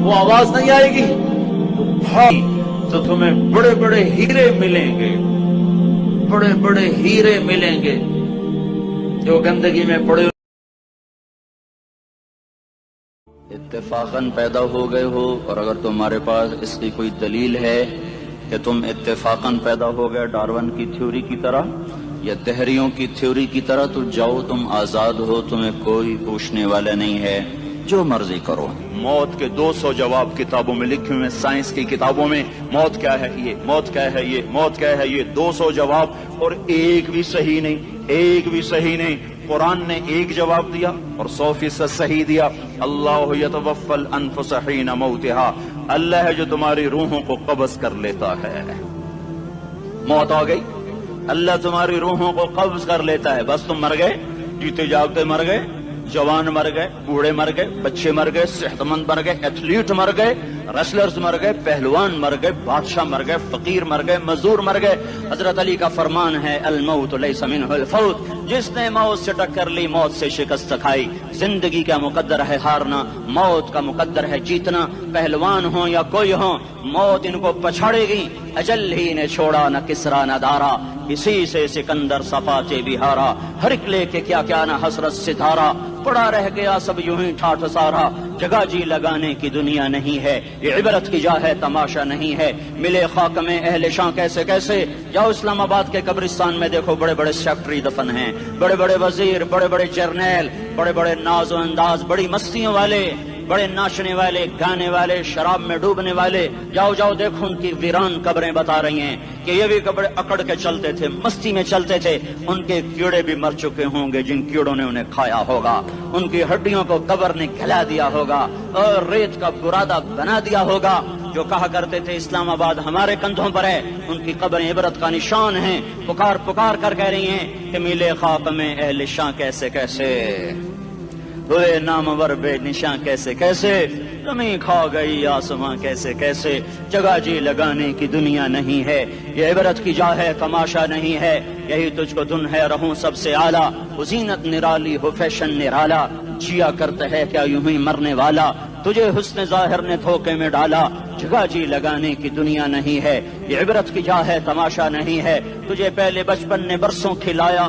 وہ آواز نہیں آئے گی تو تمہیں بڑے بڑے ہیرے ملیں گے، بڑے بڑے ہیرے ملیں گے جو گندگی میں پڑے اتفاقاً پیدا ہو گئے ہو، اور اگر تمہارے پاس اس کی کوئی دلیل ہے کہ تم اتفاقاً پیدا ہو گئے ڈارون کی تھیوری کی طرح یا دہریوں کی تھیوری کی طرح، تو جاؤ، تم آزاد ہو، تمہیں کوئی پوچھنے والا نہیں ہے، جو مرضی کرو۔ موت کے 200 جواب کتابوں میں لکھے ہوئے، سائنس کی کتابوں میں موت کیا ہے یہ، موت کیا ہے یہ، موت کیا ہے یہ، 200 جواب، اور ایک بھی صحیح نہیں، ایک بھی صحیح نہیں۔ قرآن نے ایک جواب دیا اور 100% صحیح دیا۔ اللہ یتوفی الانفس حین موتها، اللہ ہے جو تمہاری روحوں کو قبض کر لیتا ہے۔ موت آ گئی، اللہ تمہاری روحوں کو قبض کر لیتا ہے، بس تم مر گئے، جیتے جاگتے مر گئے، جوان مر گئے، بوڑھے مر گئے، بچے مر گئے، صحت مند مر گئے، ایتھلیٹ مر گئے، ریسلرز مر گئے، پہلوان مر گئے، بادشاہ مر گئے، فقیر مر گئے، مزدور مر گئے۔ حضرت علی کا فرمان ہے الموت لیس منہ الفوت، جس نے موت سے ٹکر لی موت سے شکست کھائی۔ زندگی کا مقدر ہے ہارنا، موت کا مقدر ہے جیتنا۔ پہلوان ہوں یا کوئی ہوں، موت ان کو پچھاڑے گی۔ اجل ہی نے چھوڑا نہ کسرا نہ دارا، اسی سے سکندر صفاتے بہارا۔ ہر ایک لے کے کیا کیا نہ حسرت ستارہ، پڑا رہ گیا سب یوں ہی ٹھاٹھ سارا۔ جگہ جی لگانے کی دنیا نہیں ہے، یہ عبرت کی جا ہے تماشا نہیں ہے۔ ملے خاک میں اہل شاں کیسے کیسے، جاؤ اسلام آباد کے قبرستان میں دیکھو، بڑے بڑے سیکٹری دفن ہیں، بڑے بڑے وزیر، بڑے بڑے جرنیل، بڑے بڑے ناز و انداز، بڑی مستیوں والے، بڑے ناچنے والے، گانے والے، شراب میں ڈوبنے والے۔ جاؤ جاؤ دیکھو، ان کی ویران قبریں بتا رہی ہیں کہ یہ بھی قبر اکڑ کے چلتے تھے، مستی میں چلتے تھے، ان کے کیڑے بھی مر چکے ہوں گے جن کیڑوں نے انہیں کھایا ہوگا، ان کی ہڈیوں کو قبر نے کھلا دیا ہوگا اور ریت کا برادہ بنا دیا ہوگا۔ جو کہا کرتے تھے اسلام آباد ہمارے کندھوں پر ہے، ان کی قبریں عبرت کا نشان ہیں، پکار پکار کر کہہ رہی ہیں کہ ملے خاک میں اہل شاں کیسے کیسے، ہوئے نامور بے نشاں کیسے کیسے، زمین کھا گئی آسماں کیسے کیسے۔ جگہ جی لگانے کی دنیا نہیں ہے، یہ عبرت کی جا ہے تماشا نہیں ہے۔ یہی تجھ کو دن ہے رہوں سب سے اعلیٰ، وہ زینت نرالی ہو فیشن نرالا، جیا کرتا ہے کیا یوں ہی مرنے والا، تجھے حسن ظاہر نے دھوکے میں ڈالا۔ جگہ جی لگانے کی دنیا نہیں ہے، یہ عبرت کی جا ہے تماشا نہیں ہے۔ تجھے پہلے بچپن نے برسوں کھلایا،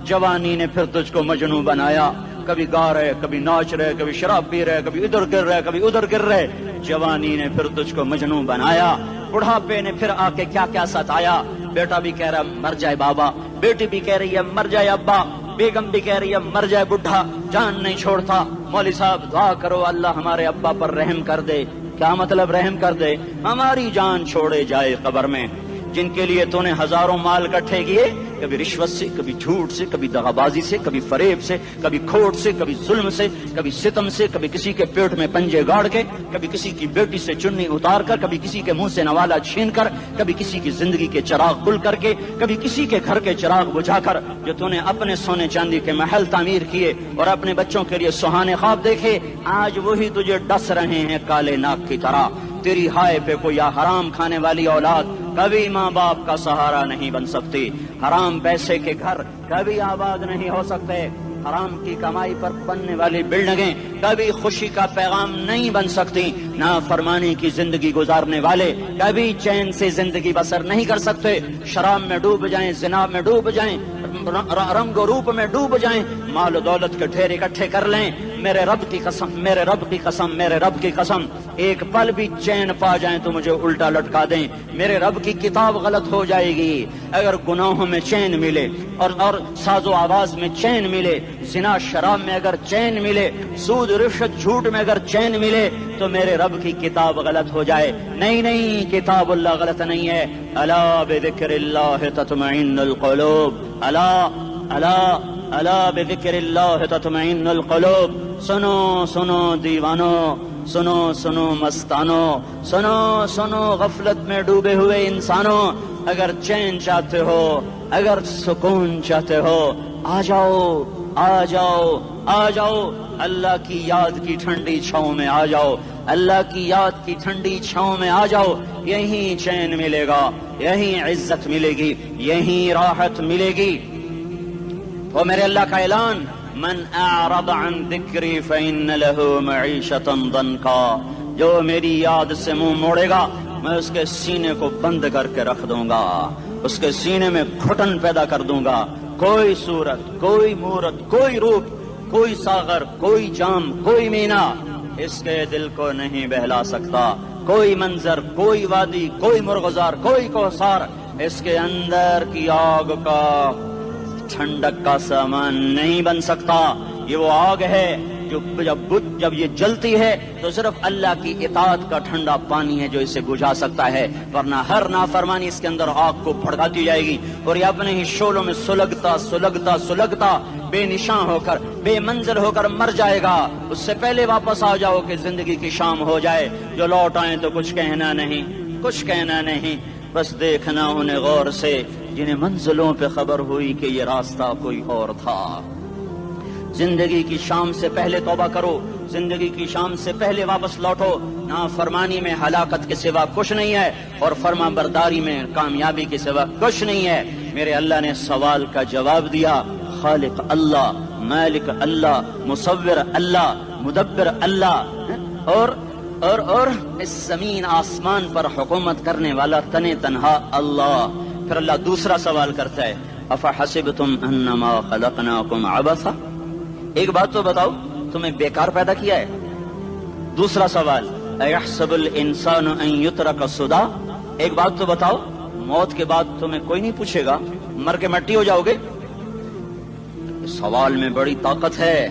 جوانی نے پھر تجھ کو مجنوں بنایا۔ کبھی گا رہے، کبھی ناچ رہے، کبھی شراب پی رہے، کبھی ادھر گر رہے، کبھی ادھر گر رہے۔ جوانی نے پھر تجھ کو مجنوں بنایا، بڑھاپے نے پھر آ کے کیا کیا ستایا۔ بیٹا بھی کہہ رہا مر جائے بابا، بیٹی بھی کہہ رہی ہے مر جائے ابا، بیگم بھی کہہ رہی ہے مر جائے بڈھا، جان نہیں چھوڑتا۔ مولوی صاحب دعا کرو اللہ ہمارے ابا پر رحم کر دے۔ کیا مطلب رحم کر دے؟ ہماری جان چھوڑے جائے قبر میں۔ جن کے لیے تو نے ہزاروں مال اکٹھے کیے، کبھی رشوت سے، کبھی جھوٹ سے، کبھی دغابازی سے، کبھی فریب سے، کبھی کھوٹ سے، کبھی ظلم سے، کبھی ستم سے، کبھی کسی کے پیٹ میں پنجے گاڑ کے، کبھی کسی کی بیٹی سے چنی اتار کر، کبھی کسی کے منہ سے نوالا چھین کر، کبھی کسی کی زندگی کے چراغ گل کر کے، کبھی کسی کے گھر کے چراغ بجھا کر، جو تو نے اپنے سونے چاندی کے محل تعمیر کیے اور اپنے بچوں کے لیے سہانے خواب دیکھے، آج وہی تجھے ڈس رہے ہیں کالے ناک کی طرح۔ تیری ہائے پہ کوئی حرام کھانے والی اولاد کبھی ماں باپ کا سہارا نہیں بن سکتی۔ حرام پیسے کے گھر کبھی آباد نہیں ہو سکتے۔ حرام کی کمائی پر بننے والی بلڈنگیں کبھی خوشی کا پیغام نہیں بن سکتی۔ نافرمانی کی زندگی گزارنے والے کبھی چین سے زندگی بسر نہیں کر سکتے۔ شراب میں ڈوب جائیں، زنا میں ڈوب جائیں، رنگ و روپ میں ڈوب جائیں، مال و دولت کے ڈھیر اکٹھے کر لیں، میرے رب کی قسم، میرے رب کی قسم، میرے رب کی قسم، ایک پل بھی چین پا جائیں تو مجھے الٹا لٹکا دیں، میرے رب کی کتاب غلط ہو جائے گی۔ اگر گناہوں میں چین ملے اور ساز و آواز میں چین ملے، زنا شراب میں اگر چین ملے، سود رشوت جھوٹ میں اگر چین ملے، تو میرے رب کی کتاب غلط ہو جائے۔ نہیں نہیں، کتاب اللہ غلط نہیں ہے۔ الا بذکر اللہ تطمئن القلوب، الا الا الا بذکر اللہ تطمئن القلوب۔ سنو سنو دیوانو، سنو سنو مستانو، سنو سنو غفلت میں ڈوبے ہوئے انسانوں، اگر چین چاہتے ہو، اگر سکون چاہتے ہو، آ جاؤ آ جاؤ آ جاؤ، اللہ کی یاد کی ٹھنڈی چھاؤں میں آ جاؤ، اللہ کی یاد کی ٹھنڈی چھاؤں میں آ جاؤ۔ یہیں چین ملے گا، یہیں عزت ملے گی، یہیں راحت ملے گی۔ وہ میرے اللہ کا اعلان، من اعرض عن ذکری فإن له معیشة ضنکا، جو میری یاد سے منہ موڑے گا میں اس کے سینے کو بند کر کے رکھ دوں گا، اس کے سینے میں گھٹن پیدا کر دوں گا۔ کوئی صورت، کوئی مورت، کوئی روپ، کوئی ساغر، کوئی جام، کوئی مینا اس کے دل کو نہیں بہلا سکتا۔ کوئی منظر، کوئی وادی، کوئی مرغزار، کوئی کوثر اس کے اندر کی آگ کا ٹھنڈک کا سامان نہیں بن سکتا۔ یہ وہ آگ ہے جو جب یہ جلتی ہے تو صرف اللہ کی اطاعت کا ٹھنڈا پانی ہے جو اسے بجھا سکتا ہے، ورنہ ہر نافرمانی اس کے اندر آگ کو بھڑکاتی جائے گی اور یہ اپنے ہی شعلوں میں سلگتا بے نشان ہو کر، بے منزل ہو کر مر جائے گا۔ اس سے پہلے واپس آ جاؤ کہ زندگی کی شام ہو جائے۔ جو لوٹ آئیں تو کچھ کہنا نہیں، بس دیکھنا انہیں غور سے جنہیں منزلوں پہ خبر ہوئی کہ یہ راستہ کوئی اور تھا۔ زندگی کی شام سے پہلے توبہ کرو، زندگی کی شام سے پہلے واپس لوٹو۔ نافرمانی میں ہلاکت کے سوا کچھ نہیں ہے اور فرما برداری میں کامیابی کے سوا کچھ نہیں ہے۔ میرے اللہ نے سوال کا جواب دیا، خالق اللہ، مالک اللہ، مصور اللہ، مدبر اللہ اور اس زمین آسمان پر حکومت کرنے والا تنے تنہا اللہ۔ پھر اللہ دوسرا سوال کرتا ہے، افحسبتم انما خلقناکم عبثا، ایک بات تو بتاؤ تمہیں بیکار پیدا کیا ہے؟ دوسرا سوال، ایحسب الانسان ان یترک سدی، ایک بات تو بتاؤ موت کے بعد تمہیں کوئی نہیں پوچھے گا، مر کے مٹی ہو جاؤ گے؟ سوال میں بڑی طاقت ہے،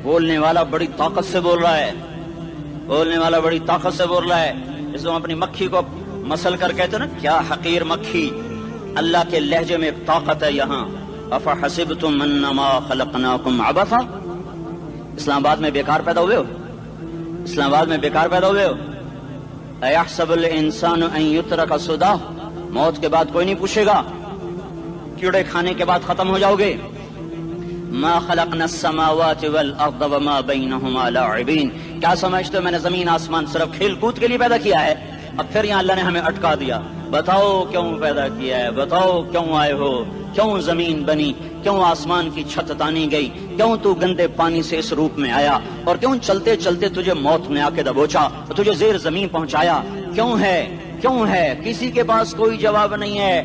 بولنے والا بڑی طاقت سے بول رہا ہے، اس کو اپنی مکھی کو مسل کر کہتے نا کیا حقیر مکھی، اللہ کے لہجے میں ایک طاقت ہے یہاں۔ افحسبتم انما خلقناکم عبثا، اسلام آباد میں بیکار پیدا ہوئے ہو؟ ایحسب الانسان ان یترک سدی، موت کے بعد کوئی نہیں پوچھے گا، کیڑے کھانے کے بعد ختم ہو جاؤ گے۔ ما خلقنا السماوات والارض وما بینہما لاعبین، کیا سمجھتے ہو میں نے زمین آسمان صرف کھیل کود کے لیے پیدا کیا ہے؟ اب پھر یہاں اللہ نے ہمیں اٹکا دیا، بتاؤ کیوں پیدا کیا ہے، بتاؤ کیوں آئے ہو، کیوں زمین بنی، کیوں آسمان کی چھت تانی گئی، کیوں تو گندے پانی سے اس روپ میں آیا، اور کیوں چلتے چلتے تجھے موت میں آ کے دبوچا اور تجھے زیر زمین پہنچایا، کیوں ہے؟ کسی کے پاس کوئی جواب نہیں ہے،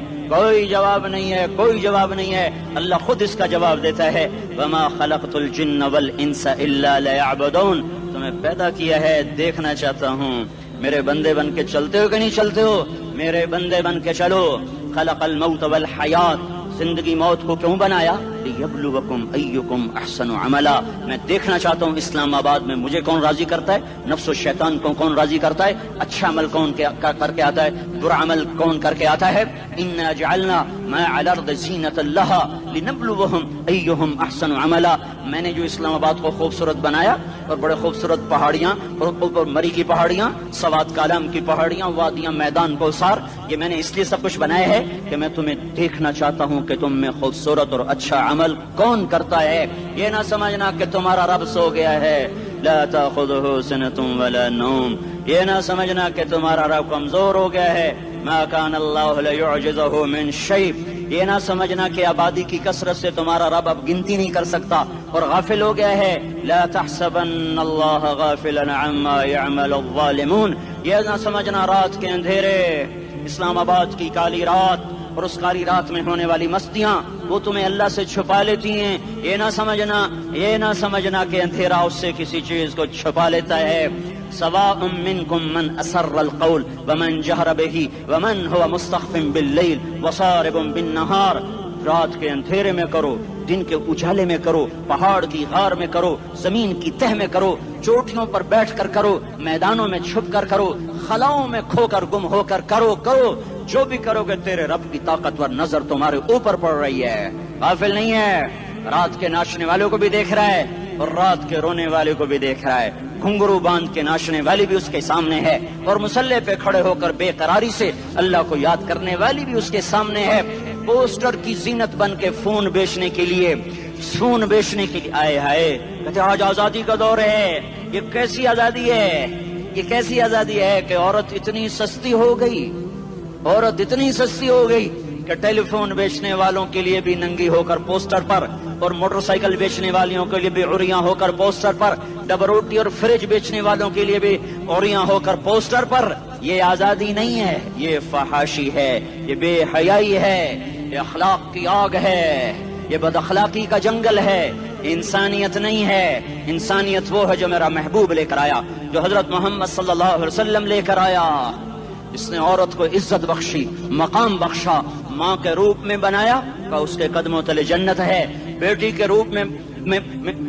اللہ خود اس کا جواب دیتا ہے، وما خلقت الجن والانس الا لیعبدون، تمہیں پیدا کیا ہے دیکھنا چاہتا ہوں میرے بندے بن کے چلتے ہو کہ نہیں چلتے ہو، میرے بندے بن کے چلو۔ خلق الموت والحیات، زندگی موت کو کیوں بنایا؟ لیبلوکم ایکم احسن عملا، میں دیکھنا چاہتا ہوں اسلام آباد میں مجھے کون راضی کرتا ہے، نفس و شیطان کو کون راضی کرتا ہے، اچھا عمل کون کر کے آتا ہے، برا عمل کون کر کے آتا ہے۔ انا جعلنا ما علی الارض زینۃ لہا لنبلوہم ایہم احسن عملا، میں نے جو اسلام آباد کو خوبصورت بنایا اور بڑے خوبصورت پہاڑیاں اور اوپر مری کی پہاڑیاں، سوات کالام کی پہاڑیاں، وادیاں، میدان کوثر، یہ میں نے اس لیے سب کچھ بنایا ہے کہ میں تمہیں دیکھنا چاہتا ہوں کہ تم میں خوبصورت اور اچھا عمل کون کرتا ہے۔ یہ نہ سمجھنا کہ تمہارا رب سو گیا ہے، لا تاخذہ سنۃ ولا نوم، یہ نہ سمجھنا کہ تمہارا رب کمزور ہو گیا ہے، ما کان اللہ لیعجزہ من شیء، یہ نہ سمجھنا کہ آبادی کی کثرت سے تمہارا رب اب گنتی نہیں کر سکتا اور غافل ہو گیا ہے، لا تحسبن اللہ غافلا عما يعمل الظالمون، یہ نہ سمجھنا رات کے اندھیرے، اسلام آباد کی کالی رات اور اس کالی رات میں ہونے والی مستیاں وہ تمہیں اللہ سے چھپا لیتی ہیں، یہ نہ سمجھنا کہ اندھیرا اس سے کسی چیز کو چھپا لیتا ہے۔ سواء منکم من اسر القول ومن جہر بہ ومن هو مستخف باللیل وصارب بالنہار، رات کے اندھیرے میں کرو، دن کے اجالے میں کرو، پہاڑ کی غار میں کرو، زمین کی تہ میں کرو، چوٹیوں پر بیٹھ کر کرو، میدانوں میں چھپ کر کرو، خلاؤں میں کھو کر گم ہو کر کرو، جو بھی کرو گے تیرے رب کی طاقتور نظر تمہارے اوپر پڑ رہی ہے، غافل نہیں ہے، رات کے ناچنے والوں کو بھی دیکھ رہا ہے اور رات کے رونے والے کو بھی دیکھ رہا ہے، گھنگرو باندھ کے ناچنے والی بھی اس کے سامنے ہے اور مسلح پہ کھڑے ہو کر بے قراری سے اللہ کو یاد کرنے والی بھی اس کے سامنے ہے۔ پوسٹر کی زینت بن کے فون بیچنے کے لیے آئے ہائے کہتے آج آزادی کا دور ہے، یہ کیسی آزادی ہے کہ عورت اتنی سستی ہو گئی، کہ ٹیلی فون بیچنے والوں کے لیے بھی ننگی ہو کر پوسٹر پر، اور موٹر سائیکل بیچنے والوں کے لیے بھی عریاں ہو کر پوسٹر پر، ڈبل روٹی اور فریج بیچنے والوں کے لیے بھی عریاں ہو کر پوسٹر پر. یہ آزادی نہیں ہے، یہ فحاشی ہے، یہ بے حیائی ہے، یہ اخلاق کی آگ ہے، یہ بد اخلاقی کا جنگل ہے. انسانیت نہیں ہے. انسانیت وہ ہے جو میرا محبوب لے کر آیا، جو حضرت محمد صلی اللہ علیہ وسلم لے کر آیا. اس نے عورت کو عزت بخشی، مقام بخشا، ماں کے روپ میں بنایا کہ اس کے قدموں تلے جنت ہے. بیٹی کے روپ میں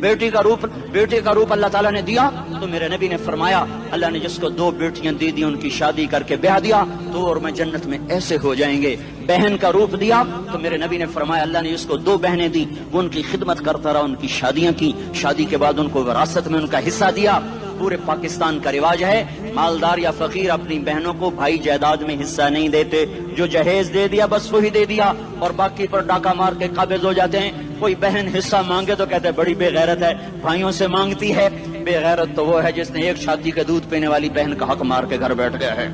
بیٹی کا روپ اللہ تعالیٰ نے دیا تو میرے نبی نے فرمایا اللہ نے جس کو 2 بیٹیاں دی ان کی شادی کر کے بیاہ دیا تو اور میں جنت میں ایسے ہو جائیں گے. بہن کا روپ دیا تو میرے نبی نے فرمایا اللہ نے جس کو 2 بہنیں دی وہ ان کی خدمت کرتا رہا، ان کی شادیاں کی، شادی کے بعد ان کو وراثت میں ان کا حصہ دیا. پورے پاکستان کا رواج ہے مالدار یا فقیر اپنی بہنوں کو بھائی جائیداد میں حصہ نہیں دیتے، جو جہیز دے دیا بس وہی دے دیا اور باقی پر ڈاکہ مار کے قابض ہو جاتے ہیں. کوئی بہن حصہ مانگے تو کہتے ہیں بڑی بے غیرت ہے، بھائیوں سے مانگتی ہے. بے غیرت تو وہ ہے جس نے ایک شادی کے دودھ پینے والی بہن کا حق مار کے گھر بیٹھ گیا ہے.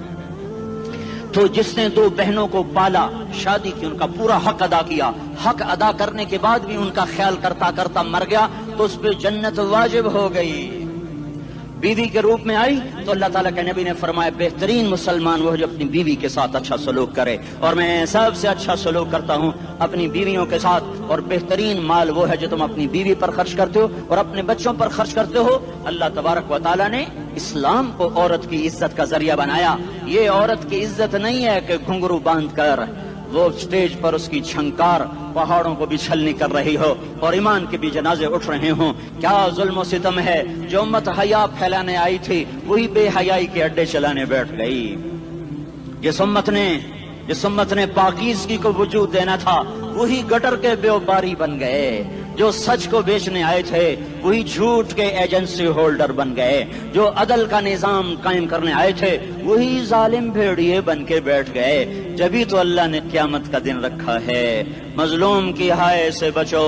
تو جس نے 2 بہنوں کو پالا، شادی کی، ان کا پورا حق ادا کیا، حق ادا کرنے کے بعد بھی ان کا خیال کرتا کرتا مر گیا تو اس پہ جنت واجب ہو گئی. بیوی کے روپ میں آئی تو اللہ تعالیٰ کے نبی نے فرمایا بہترین مسلمان وہ جو اپنی بیوی کے ساتھ اچھا سلوک کرے، اور میں سب سے اچھا سلوک کرتا ہوں اپنی بیویوں کے ساتھ. اور بہترین مال وہ ہے جو تم اپنی بیوی پر خرچ کرتے ہو اور اپنے بچوں پر خرچ کرتے ہو. اللہ تبارک و تعالیٰ نے اسلام کو عورت کی عزت کا ذریعہ بنایا. یہ عورت کی عزت نہیں ہے کہ گھنگرو باندھ کر وہ اسٹیج پر اس کی چھنکار پہاڑوں کو بھی چھلنی کر رہی ہو اور ایمان کے بھی جنازے اٹھ رہے ہوں. کیا ظلم و ستم ہے. جو امت حیا پھیلانے آئی تھی وہی بے حیائی کے اڈے چلانے بیٹھ گئی. جس امت نے پاکیزگی کو وجود دینا تھا وہی گٹر کے بیوباری بن گئے. جو سچ کو بیچنے آئے تھے وہی جھوٹ کے ایجنسی ہولڈر بن گئے. جو عدل کا نظام قائم کرنے آئے تھے وہی ظالم بھیڑیے بن کے بیٹھ گئے. جبھی تو اللہ نے قیامت کا دن رکھا ہے. مظلوم کی ہائے سے بچو.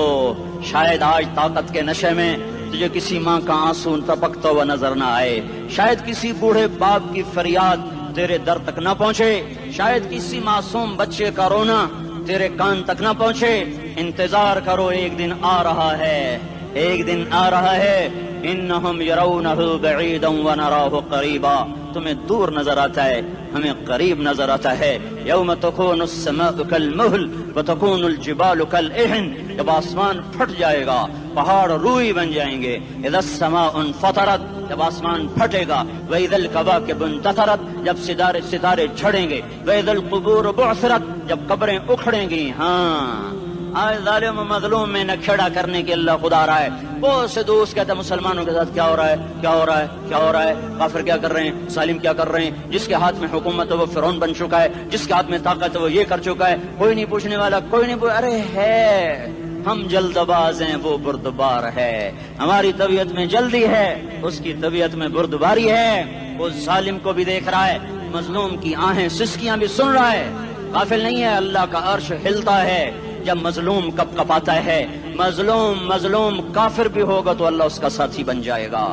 شاید آج طاقت کے نشے میں تجھے کسی ماں کا آنسو ٹپکتا ہوا نظر نہ آئے، شاید کسی بوڑھے باپ کی فریاد تیرے در تک نہ پہنچے، شاید کسی معصوم بچے کا رونا تیرے کان تک نہ پہنچے. انتظار کرو، ایک دن آ رہا ہے، ایک دن آ رہا ہے. انہم یرونہ بعیدا ونراہ قریبا. تمہیں دور نظر آتا ہے، ہمیں قریب نظر آتا ہے. یوم تکون السماء کالمہل وتکون الجبال کالعہن. جب آسمان پھٹ جائے گا پہاڑ روئی بن جائیں گے. اذا السماء انفطرت. جب آسمان پھٹے گا. واذا الکواکب انتثرت. جب ستارے جھڑیں گے. واذا القبور بعثرت. جب قبریں اکھڑیں گی. ہاں آج ظالم و مظلوم میں نہ کھیڑا کرنے کے اللہ خدا رہا ہے. بہت سے دوست کہتے ہیں مسلمانوں کے ساتھ کیا ہو رہا ہے، کیا ہو رہا ہے، کیا ہو رہا ہے، کافر کیا کر رہے ہیں، ظالم کیا کر رہے ہیں. جس کے ہاتھ میں حکومت ہے وہ فرعون بن چکا ہے، جس کے ہاتھ میں طاقت ہے وہ یہ کر چکا ہے. کوئی نہیں پوچھنے والا، کوئی نہیں ارے ہے ہم جلد باز ہیں، وہ بردبار ہے. ہماری طبیعت میں جلدی ہے، اس کی طبیعت میں بردباری ہے. وہ ظالم کو بھی دیکھ رہا ہے، مظلوم کی آہیں سسکیاں بھی سن رہا ہے. غافل نہیں ہے. اللہ کا عرش ہلتا ہے جب مظلوم کپ کپاتا ہے. مظلوم کافر بھی ہوگا تو اللہ اس کا ساتھی بن جائے گا.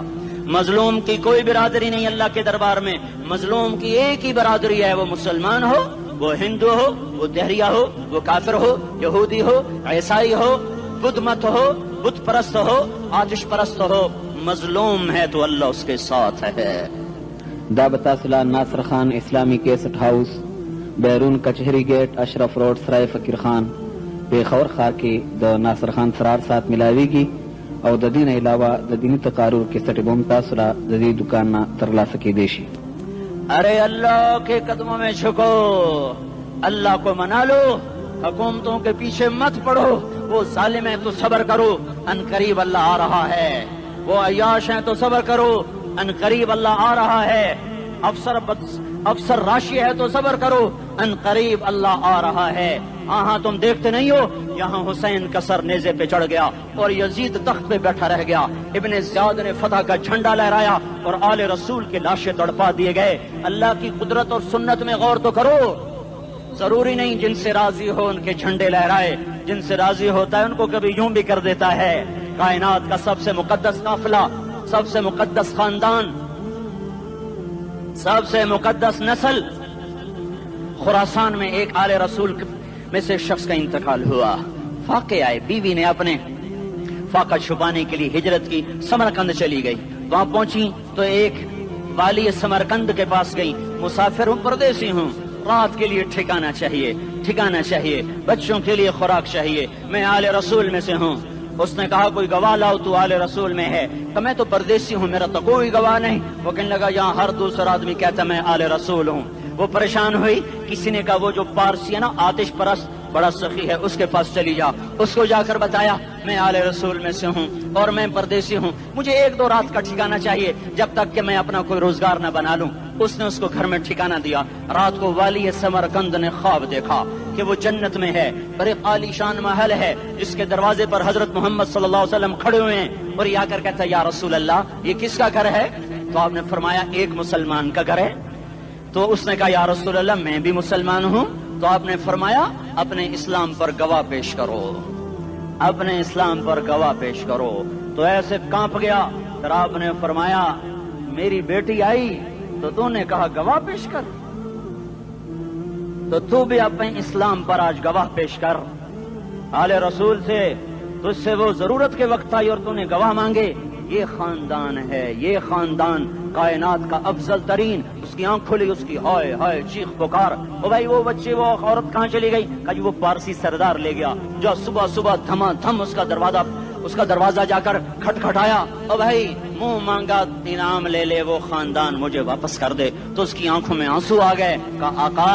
مظلوم کی کوئی برادری نہیں اللہ کے دربار میں. مظلوم کی ایک ہی برادری ہے، وہ مسلمان ہو، وہ ہندو ہو، وہ دہریہ ہو، وہ کافر ہو، یہودی ہو، عیسائی ہو، بدھ مت ہو، بت پرست ہو، آتش پرست ہو. مظلوم ہے تو اللہ اس کے ساتھ ہے. دعوت صلاح ناصر خان اسلامی کیسٹ ہاؤس، بیرون کچہری گیٹ، اشرف روڈ، سرائے فقیر خان، پیښور ښار کې د ناصر خان سرار سات ملاویږي او د دین علاوه د دینی تقارر کیسټ بم تاسو را د دې دکان نه ترلاسه کېدی شي. ارے اللہ کے قدموں میں جھکو، اللہ کو منا لو، حکومتوں کے پیچھے مت پڑو. وہ ظالم ہیں تو صبر کرو، ان قریب اللہ آ رہا ہے. وہ عیاش ہیں تو صبر کرو، ان قریب اللہ آ رہا ہے. افسر راشی ہے تو صبر کرو، ان قریب اللہ آ رہا ہے. ہاں تم دیکھتے نہیں ہو یہاں حسین کا سر نیزے پہ چڑھ گیا اور یزید تخت پہ بیٹھا رہ گیا. ابن زیاد نے فتح کا جھنڈا لہرایا اور آل رسول کے لاشیں تڑپا دیے گئے. اللہ کی قدرت اور سنت میں غور تو کرو. ضروری نہیں جن سے راضی ہو ان کے جھنڈے لہرائے، جن سے راضی ہوتا ہے ان کو کبھی یوں بھی کر دیتا ہے. کائنات کا سب سے مقدس قافلہ، سب سے مقدس خاندان، سب سے مقدس نسل خراسان میں ایک آل رسول میں سے ایک شخص کا انتقال ہوا، فاقے آئے، بیوی نے اپنے فاقہ چھپانے کے لیے ہجرت کی، سمرقند چلی گئی، وہاں پہنچی تو ایک والی سمرقند کے پاس گئی، مسافر ہوں، پردیسی ہوں، رات کے لیے ٹھکانہ چاہیے، بچوں کے لیے خوراک چاہیے، میں آل رسول میں سے ہوں۔ اس نے کہا کوئی گواہ لاؤ، تو آل رسول میں ہے؟ کہ میں تو پردیسی ہوں، میرا تو کوئی گواہ نہیں۔ وہ کہنے لگا یہاں ہر دوسرا آدمی کہتا میں آل رسول ہوں۔ وہ پریشان ہوئی، کسی نے کہا وہ جو پارسی ہے نا آتش پرست بڑا سخی ہے، اس کے پاس چلی جا۔ اس کو جا کر بتایا میں آل رسول میں سے ہوں اور میں پردیسی ہوں، مجھے 1-2 رات کا ٹھکانہ چاہیے جب تک کہ میں اپنا کوئی روزگار نہ بنا لوں۔ اس نے اس کو گھر میں ٹھکانہ دیا۔ رات کو والی سمرقند نے خواب دیکھا کہ وہ جنت میں ہے، بڑے عالی شان محل ہے جس کے دروازے پر حضرت محمد صلی اللہ علیہ وسلم کھڑے ہوئے ہیں، اور یہ آ کر کہتا ہے یا رسول اللہ یہ کس کا گھر ہے؟ تو آپ نے فرمایا ایک مسلمان کا گھر ہے۔ تو اس نے کہا یا رسول اللہ میں بھی مسلمان ہوں۔ تو آپ نے فرمایا اپنے اسلام پر گواہ پیش کرو، اپنے اسلام پر گواہ پیش کرو۔ تو ایسے کانپ گیا، پھر آپ نے فرمایا میری بیٹی آئی تو تو نے کہا گواہ پیش کر، تو بھی اپنے اسلام پر آج گواہ پیش کر۔ آل رسول سے تجھ سے وہ ضرورت کے وقت آئی اور تو نے گواہ مانگے۔ یہ خاندان ہے، یہ خاندان کائنات کا افضل ترین۔ اس کی آنکھ کھلی، اس کی ہائے ہائے چیخ پکار، او بھائی وہ بچے وہ عورت کہاں چلی گئی؟ کہا جی وہ پارسی سردار لے گیا، جو صبح صبح دھما دھم اس کا دروازہ جا کر کھٹکھٹایا، او بھائی منہ مانگا انعام لے لے، وہ خاندان مجھے واپس کر دے۔ تو اس کی آنکھوں میں آنسو آ گئے۔ کہا آقا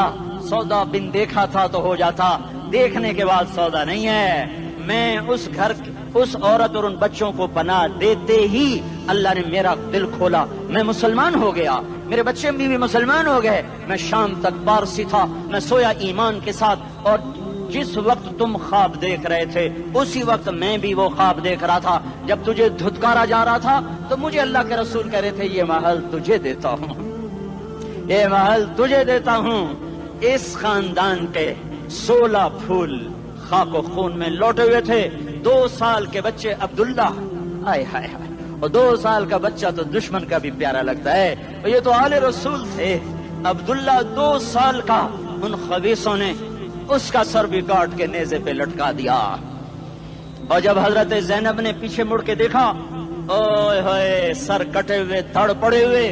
سودا بن دیکھا تھا تو ہو جاتا، دیکھنے کے بعد سودا نہیں ہے۔ میں اس عورت اور ان بچوں کو پناہ دیتے ہی اللہ نے میرا دل کھولا، میں مسلمان ہو گیا، میرے بچے بھی مسلمان ہو گئے۔ میں شام تک پارسی تھا، میں سویا ایمان کے ساتھ، اور جس وقت تم خواب دیکھ رہے تھے اسی وقت میں بھی وہ خواب دیکھ رہا تھا۔ جب تجھے دھتکارا جا رہا تھا تو مجھے اللہ کے رسول کہہ رہے تھے یہ محل تجھے دیتا ہوں، یہ محل تجھے دیتا ہوں۔ اس خاندان کے 16 پھول خاک و خون میں لوٹے ہوئے تھے۔ 2 سال کے بچے عبداللہ، ہائے ہائے ہائے، اور 2 سال کا بچہ تو دشمن کا بھی پیارا لگتا ہے، اور یہ تو آل رسول تھے۔ عبداللہ 2 سال کا، ان خبیثوں نے اس کا سر بھی کاٹ کے نیزے پہ لٹکا دیا۔ اور جب حضرت زینب نے پیچھے مڑ کے دیکھا، اوئے ہوئے سر کٹے ہوئے، دھڑ پڑے ہوئے،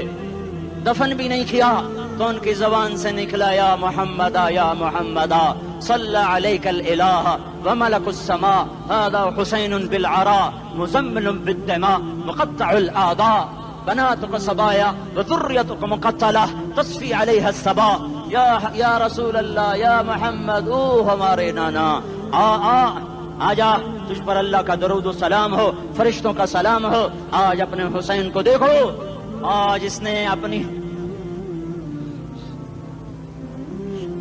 دفن بھی نہیں کیا، تو ان کی زبان سے نکلا یا محمدہ یا محمدہ صلی علیک الالہ وملک السماء هذا حسین بالعراء مزمل بالدماء مقطع الاعداء بناتك صبايا وذريتك مقتلہ تصفی علیہ الصبا۔ یا رسول اللہ یا محمد، او ہمارے نانا، آ جا، تجھ پر اللہ کا درود و سلام ہو، فرشتوں کا سلام ہو۔ آج اپنے حسین کو دیکھو، آج اس نے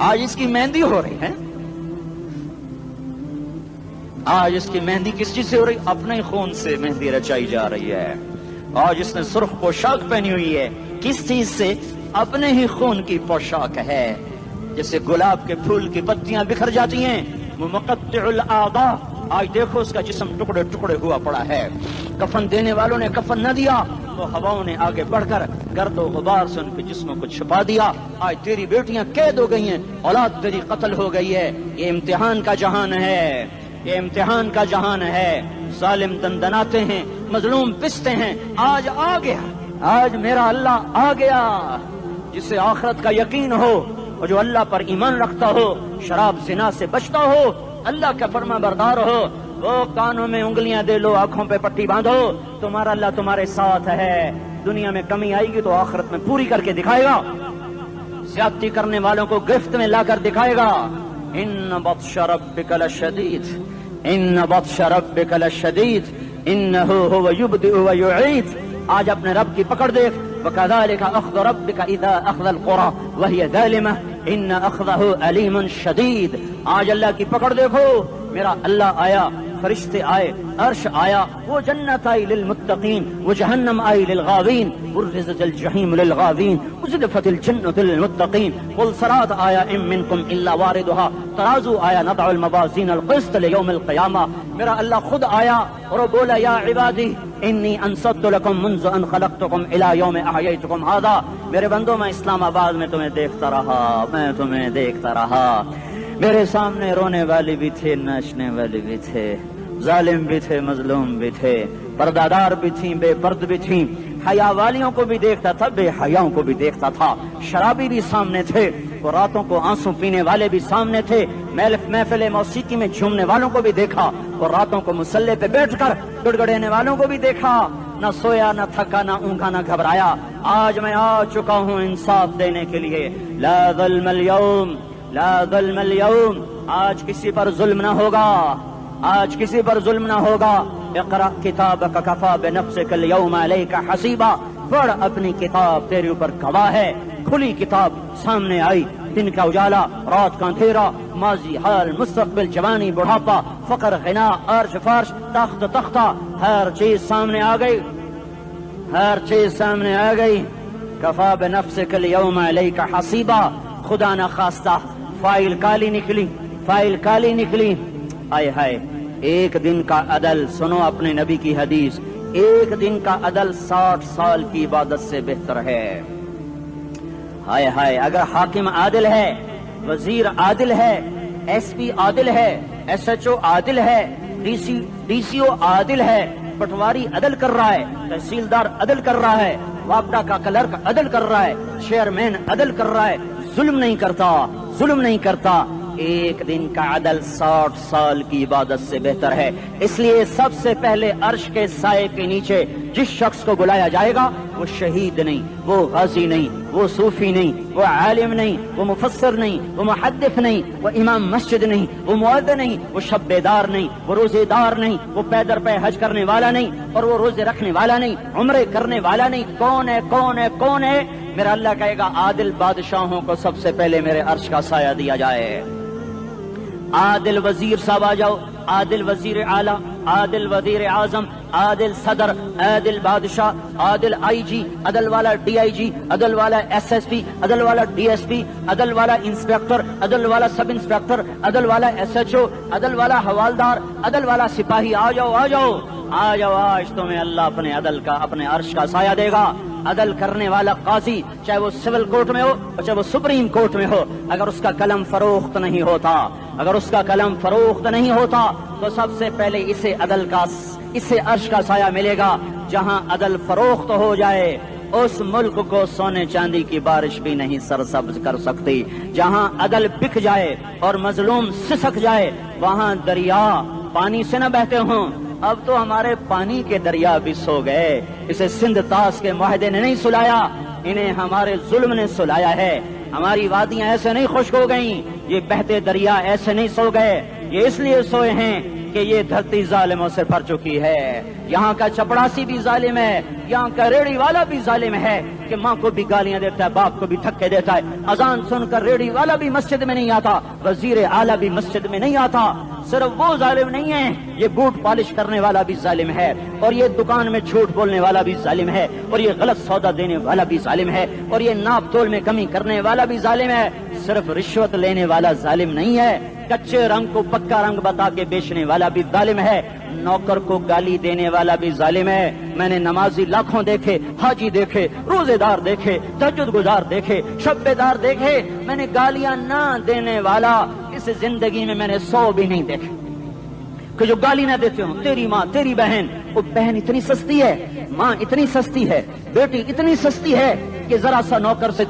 آج اس کی مہندی ہو رہی ہے، آج اس کی مہندی کس چیز سے ہو رہی؟ اپنے خون سے مہندی رچائی جا رہی ہے۔ آج اس نے سرخ پوشاک پہنی ہوئی ہے، کس چیز سے؟ اپنے ہی خون کی پوشاک ہے۔ جیسے گلاب کے پھول کی پتیاں بکھر جاتی ہیں، وہ مقطع الاعضاء، آج دیکھو اس کا جسم ٹکڑے ٹکڑے ہوا پڑا ہے۔ کفن دینے والوں نے کفن نہ دیا تو ہواؤں نے آگے بڑھ کر گرد و غبار سے ان کے جسموں کو چھپا دیا۔ آج تیری بیٹیاں قید ہو گئی ہیں، اولاد تیری قتل ہو گئی ہے۔ یہ امتحان کا جہان ہے، یہ امتحان کا جہان ہے۔ ظالم دندناتے ہیں، مظلوم پستے ہیں۔ آج آ گیا، آج میرا اللہ آ گیا، جسے آخرت کا یقین ہو اور جو اللہ پر ایمان رکھتا ہو، شراب زنا سے بچتا ہو، اللہ کا فرما بردار ہو، وہ کانوں میں انگلیاں دے لو، آنکھوں پہ پٹی باندھو، تمہارا اللہ تمہارے ساتھ ہے۔ دنیا میں کمی آئے گی تو آخرت میں پوری کر کے دکھائے گا، زیادتی کرنے والوں کو گرفت میں لا کر دکھائے گا۔ ان بطش ربک لشدید، ان بطش ربک لشدید انہ هو یبدئ ویعید۔ آج اپنے رب کی پکڑ دیکھ، وکذالک اخذ ربک اذا اخذ القری وہی ظالمہ ان اخذہ علیم شدید۔ آج اللہ کی پکڑ دیکھو، میرا اللہ آیا، فرشتے آئے، عرش آیا، وہ جنت آئی للمتقین، وہ جہنم آئی للغاوین، برزت الجحیم للغاوین، ازلفت الجنت للمتقین، والصراط آیا ان منکم الا واردها، ترازو آیا، نضع الموازین القسط لیوم القیامہ۔ میرا اللہ خود آیا اور وہ بولا یا عبادی انی انصت لکم منذ ان خلقتکم الی یوم احییتکم ھذا۔ میرے بندوں، میں اسلام آباد میں تمہیں دیکھتا رہا، میں تمہیں دیکھتا رہا۔ میرے سامنے رونے والے بھی تھے، ناچنے والے بھی تھے، ظالم بھی تھے، مظلوم بھی تھے، پردادار بھی تھیں، بے پرد بھی تھیں، حیا والیوں کو بھی دیکھتا تھا، بے حیاؤں کو بھی دیکھتا تھا، شرابی بھی سامنے تھے، اور راتوں کو آنسو پینے والے بھی سامنے تھے، محفل موسیقی میں جھومنے والوں کو بھی دیکھا، اور راتوں کو مصلے پہ بیٹھ کر گڑگڑانے والوں کو بھی دیکھا، نہ سویا نہ تھکا نہ اونگا نہ گھبرایا۔ آج میں آ چکا ہوں انصاف دینے کے لیے، لا ظلم اليوم، لا ظلم اليوم، آج کسی پر ظلم نہ ہوگا، آج کسی پر ظلم نہ ہوگا۔ اقرأ کتابک کفا بنفسک اليوم علیک حسیبا، پڑھ اپنی کتاب، تیرے اوپر گواہ ہے۔ کھلی کتاب سامنے آئی، دن کا اجالا، رات کا اندھیرا، ماضی، حال، مستقبل، جوانی، بڑھاپا، فقر، غنا، عرش فرش، تخت تختہ، ہر چیز سامنے آ گئی، ہر چیز سامنے آ گئی۔ کفا بنفسک اليوم علیک حسیبا، خدا نہ خواستہ فائل کالی نکلی، فائل کالی نکلی۔ آئے ہائے، ایک دن کا عدل، سنو اپنے نبی کی حدیث، ایک دن کا عدل 60 سال کی عبادت سے بہتر ہے۔ ہائے ہائے، اگر حاکم عادل ہے، وزیر عادل ہے، ایس پی عادل ہے، ایس ایچ او عادل ہے، ڈی سی او عادل ہے، پٹواری عدل کر رہا ہے، تحصیلدار عدل کر رہا ہے، وابڈا کا کلرک عدل کر رہا ہے، چیئرمین عدل کر رہا ہے، ظلم نہیں کرتا، ظلم نہیں کرتا، ایک دن کا عدل 60 سال کی عبادت سے بہتر ہے۔ اس لیے سب سے پہلے عرش کے سائے کے نیچے جس شخص کو بلایا جائے گا، وہ شہید نہیں، وہ غازی نہیں، وہ صوفی نہیں، وہ عالم نہیں، وہ مفسر نہیں، وہ محدث نہیں، وہ امام مسجد نہیں، وہ مؤذن نہیں، وہ شب بیدار نہیں، وہ روزے دار نہیں، وہ پیدر پہ حج کرنے والا نہیں، اور وہ روزے رکھنے والا نہیں، عمرے کرنے والا نہیں۔ کون ہے، کون ہے، کون ہے؟ میرا اللہ کہے گا عادل بادشاہوں کو سب سے پہلے میرے عرش کا سایہ دیا جائے۔ عادل وزیر صاحب آ جاؤ، عادل وزیر اعلیٰ، عادل وزیر اعظم، عادل صدر، عادل بادشاہ، عادل آئی جی، عدل والا ڈی آئی جی، عدل والا ایس ایس پی، عدل والا ڈی ایس پی، عدل والا انسپیکٹر، عدل والا سب انسپیکٹر، عدل والا ایس ایچ او، عدل والا حوالدار، عدل والا سپاہی، آ جاؤ آ جاؤ آ جاؤ، آج تمہیں اللہ اپنے عدل کا، اپنے عرش کا سایہ دے گا۔ عدل کرنے والا قاضی، چاہے وہ سول کورٹ میں ہو اور چاہے وہ سپریم کورٹ میں ہو، اگر اس کا قلم فروخت نہیں ہوتا، اگر اس کا قلم فروخت نہیں ہوتا، تو سب سے پہلے اسے عدل کا، اسے عرش کا سایہ ملے گا۔ جہاں عدل فروخت ہو جائے، اس ملک کو سونے چاندی کی بارش بھی نہیں سرسبز کر سکتی۔ جہاں عدل بک جائے اور مظلوم سسک جائے، وہاں دریا پانی سے نہ بہتے ہوں۔ اب تو ہمارے پانی کے دریا بھی سو گئے، اسے سندھ طاس کے معاہدے نے نہیں سلایا، انہیں ہمارے ظلم نے سلایا ہے۔ ہماری وادیاں ایسے نہیں خشک ہو گئیں، یہ بہتے دریا ایسے نہیں سو گئے، یہ اس لیے سوئے ہیں کہ یہ دھرتی ظالموں سے بھر چکی ہے۔ یہاں کا چپڑاسی بھی ظالم ہے، یہاں کا ریڑھی والا بھی ظالم ہے کہ ماں کو بھی گالیاں دیتا ہے، باپ کو بھی دھکے دیتا ہے۔ اذان سن کر ریڑھی والا بھی مسجد میں نہیں آتا، وزیر اعلیٰ بھی مسجد میں نہیں آتا۔ صرف وہ ظالم نہیں ہے، یہ بوٹ پالش کرنے والا بھی ظالم ہے، اور یہ دکان میں جھوٹ بولنے والا بھی ظالم ہے، اور یہ غلط سودا دینے والا بھی ظالم ہے، اور یہ ناپ تول میں کمی کرنے والا بھی ظالم ہے۔ صرف رشوت لینے والا ظالم نہیں ہے، کچے رنگ کو پکا رنگ بتا کے بیچنے والا بھی ظالم ہے، نوکر کو گالی دینے والا بھی ظالم ہے۔ میں نے نمازی لاکھوں دیکھے، حاجی دیکھے، روزے دار دیکھے، تہجد گزار دیکھے، شب بیدار دیکھے، میں نے گالیاں نہ دینے والا اس زندگی میں میں نے 100 بھی نہیں دیکھے کہ جو گالی نہ دیتے ہوں۔ تیری ماں، تیری بہن، وہ بہن اتنی سستی ہے، ماں اتنی سستی ہے، بیٹی اتنی سستی ہے کہ ذرا سا نوکر سے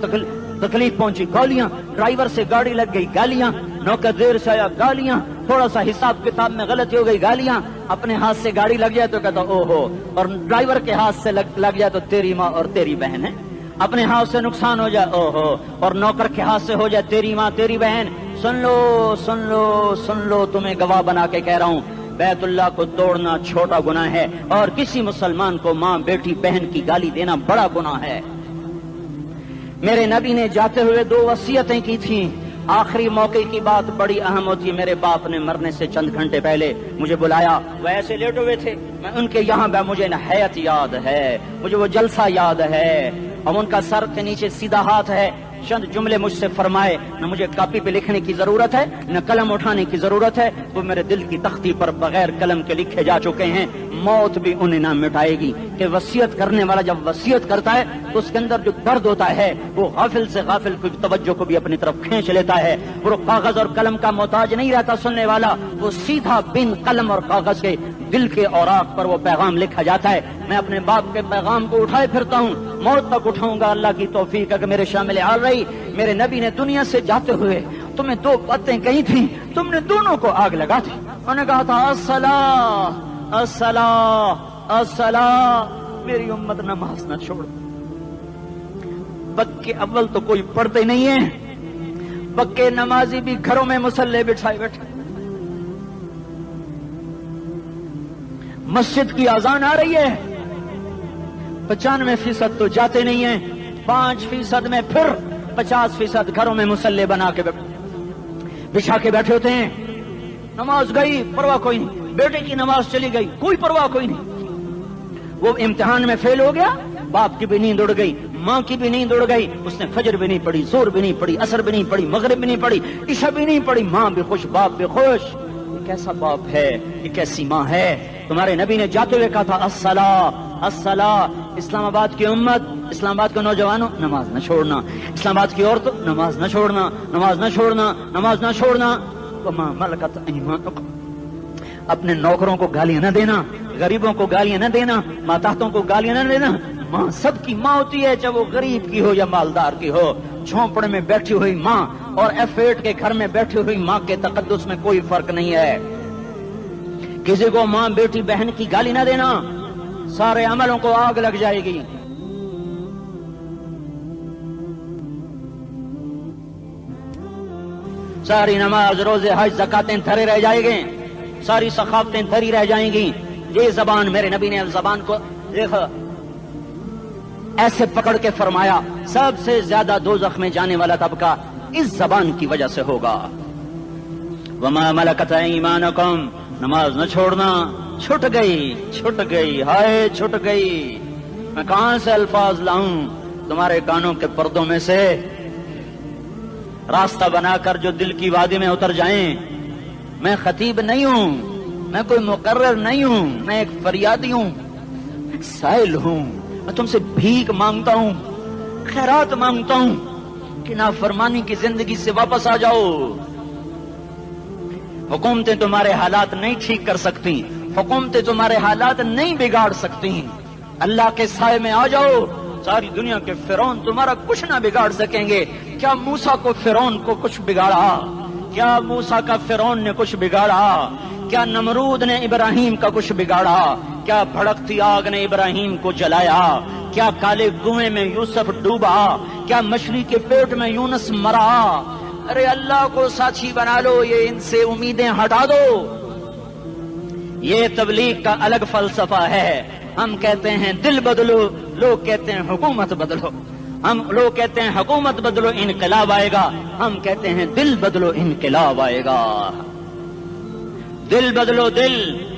تکلیف پہنچی گالیاں، ڈرائیور سے گاڑی لگ گئی گالیاں، نوکر دیر سے آیا گالیاں، تھوڑا سا حساب کتاب میں غلطی ہو گئی گالیاں، اپنے ہاتھ سے گاڑی لگ جائے تو کہتا او ہو، اور ڈرائیور کے ہاتھ سے لگ جائے تو تیری ماں اور تیری بہن ہے، اپنے ہاتھ سے نقصان ہو جائے او ہو، اور نوکر کے ہاتھ سے ہو جائے تیری ماں تیری بہن۔ سن لو سن لو سن لو، تمہیں گواہ بنا کے کہہ رہا ہوں، بیت اللہ کو توڑنا چھوٹا گناہ ہے، اور کسی مسلمان کو ماں، بیٹی، بہن کی گالی دینا بڑا گناہ ہے۔ میرے نبی نے جاتے ہوئے 2 وصیتیں کی تھیں، آخری موقع کی بات بڑی اہم ہوتی ہے۔ میرے باپ نے مرنے سے چند گھنٹے پہلے مجھے بلایا، وہ ایسے لیٹے ہوئے تھے، میں ان کے یہاں مجھے حیات یاد ہے، مجھے وہ جلسہ یاد ہے، اب ان کا سر کے نیچے سیدھا ہاتھ ہے. چند جملے مجھ سے فرمائے. نہ مجھے کاپی پہ لکھنے کی ضرورت ہے نہ قلم اٹھانے کی ضرورت ہے. وہ میرے دل کی تختی پر بغیر قلم کے لکھے جا چکے ہیں. موت بھی انہیں نہ مٹائے گی کہ وصیت کرنے والا جب وصیت کرتا ہے تو اس کے اندر جو درد ہوتا ہے وہ غافل سے غافل کی توجہ کو بھی اپنی طرف کھینچ لیتا ہے. وہ کاغذ اور قلم کا محتاج نہیں رہتا سننے والا. وہ سیدھا بن قلم اور کاغذ کے دل کے اوراق پر وہ پیغام لکھا جاتا ہے. میں اپنے باپ کے پیغام کو اٹھائے پھرتا ہوں. موت تک اٹھاؤں گا. اللہ کی توفیق ہے کہ میرے شامل حال رہی. میرے نبی نے دنیا سے جاتے ہوئے تمہیں دو باتیں کہی تھیں, تم نے دونوں کو آگ لگا دی. انہوں نے کہا تھا الصلاۃ الصلاۃ الصلاۃ, میری امت نماز نہ چھوڑ. پکے اول تو کوئی پڑھتے نہیں ہیں, پکے نمازی بھی گھروں میں مصلے بٹھائے بیٹھے. مسجد کی اذان آ رہی ہے, 95% تو جاتے نہیں ہیں, 5% میں پھر 50% گھروں میں مصلے بنا کے بچھا کے بیٹھے ہوتے ہیں. نماز گئی پرواہ کوئی نہیں, بیٹے کی نماز چلی گئی کوئی پرواہ کوئی نہیں. وہ امتحان میں فیل ہو گیا, باپ کی بھی نیند اڑ گئی, ماں کی بھی نیند اڑ گئی. اس نے فجر بھی نہیں پڑھی, زور بھی نہیں پڑھی, عصر بھی نہیں پڑھی, مغرب بھی نہیں پڑھی, عشاء بھی نہیں پڑھی. ماں بھی خوش, باپ بھی خوش. یہ کیسا باپ ہے, یہ کیسی ماں ہے. تمہارے نبی نے جاتے ہوئے کہا تھا الصلاۃ الصلاۃ. اسلام آباد کی امت, اسلام آباد کے نوجوانوں, نماز نہ چھوڑنا. اسلام آباد کی عورتوں, نماز نہ چھوڑنا, نماز نہ چھوڑنا, نماز نہ چھوڑنا. وما ملکت ایمانکم, اپنے نوکروں کو گالیاں نہ دینا, غریبوں کو گالیاں نہ دینا, ماتحتوں کو گالیاں نہ دینا. ماں سب کی ماں ہوتی ہے, چاہے وہ غریب کی ہو یا مالدار کی ہو. جھونپڑے میں بیٹھی ہوئی ماں اور F8 کے گھر میں بیٹھی ہوئی ماں کے تقدس میں کوئی فرق نہیں ہے. کسی کو ماں بیٹی بہن کی گالی نہ دینا, سارے عملوں کو آگ لگ جائے گی. ساری نماز, روزے, حج, زکاتیں دھرے رہ جائیں گے, ساری ثقافتیں دھری رہ جائیں گی. یہ زبان, میرے نبی نے زبان کو دیکھا ایسے پکڑ کے فرمایا سب سے زیادہ دوزخ میں جانے والا طبقہ اس زبان کی وجہ سے ہوگا. وما ملکت ایمانکم, نماز نہ چھوڑنا. چھٹ گئی ہائے چھٹ گئی. میں کہاں سے الفاظ لاؤں تمہارے کانوں کے پردوں میں سے, راستہ بنا کر جو دل کی وادی میں اتر جائیں. میں خطیب نہیں ہوں, میں کوئی مقرر نہیں ہوں, میں ایک فریادی ہوں, ایک سائل ہوں. میں تم سے بھیک مانگتا ہوں, خیرات مانگتا ہوں کہ نافرمانی کی زندگی سے واپس آ جاؤ. حکومتیں تمہارے حالات نہیں ٹھیک کر سکتی, حکومتیں تمہارے حالات نہیں بگاڑ سکتی. اللہ کے سائے میں آ جاؤ. ساری دنیا کے فرعون تمہارا کچھ نہ بگاڑ سکیں گے. کیا موسیٰ کو فرعون کو کچھ بگاڑا؟ کیا موسیٰ کا فرعون نے کچھ بگاڑا؟ کیا نمرود نے ابراہیم کا کچھ بگاڑا؟ کیا بھڑکتی آگ نے ابراہیم کو جلایا؟ کیا کالے کنویں میں یوسف ڈوبا؟ کیا مچھلی کے پیٹ میں یونس مرا؟ ارے اللہ کو ساتھی بنا لو, یہ ان سے امیدیں ہٹا دو. یہ تبلیغ کا الگ فلسفہ ہے. ہم کہتے ہیں دل بدلو, لوگ کہتے ہیں حکومت بدلو. لوگ کہتے ہیں حکومت بدلو انقلاب آئے گا, ہم کہتے ہیں دل بدلو انقلاب آئے گا. دل بدلو, دل,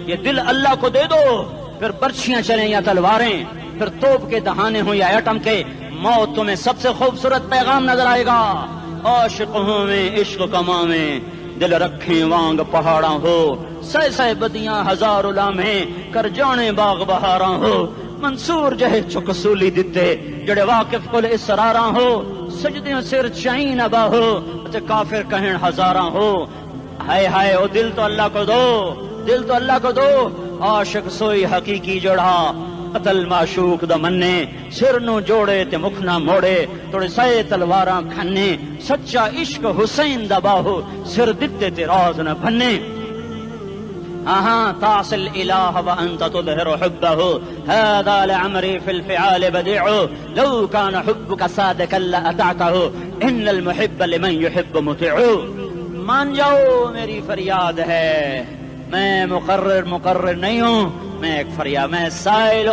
یہ دل اللہ کو دے دو. پھر برچیاں چلیں یا تلواریں, پھر توپ کے دہانے ہوں یا ایٹم کے, موت تمہیں سب سے خوبصورت پیغام نظر آئے گا. عاشق ہوں میں عشق کما میں, دل رکھیں وانگ پہاڑاں ہو, سہ بدیاں ہزار لامہیں, کر جانے باغ بہاراں ہو. منصور جہے چکسولی دتے, جڑے واقف کل اسراراں ہو. سجدیوں سر چائن ابا ہو, کافر کہیں ہزاراں ہو. ہائے ہائے او دل تو اللہ کو دو, دل تو اللہ کو دو. عاشق سوئی حقیقی جڑا, قتل معشوق دا مننے, سر نو جوڑے تے مکھ نہ موڑے, توڑے سائے تلواراں کھنے. سچا عشق حسین دا باہو, سر دتے تے راز نہ بھنے. تعصي الإله وأنت تظهر حبه, هذا لعمري في الفعال بديع, لو كان حبك صادقا لأطعته, إن المحب لمن يحب مطيع. مان جاؤ میری فریاد ہے, میں مقرر نہیں ہوں, میں ایک فریاد, میں سائل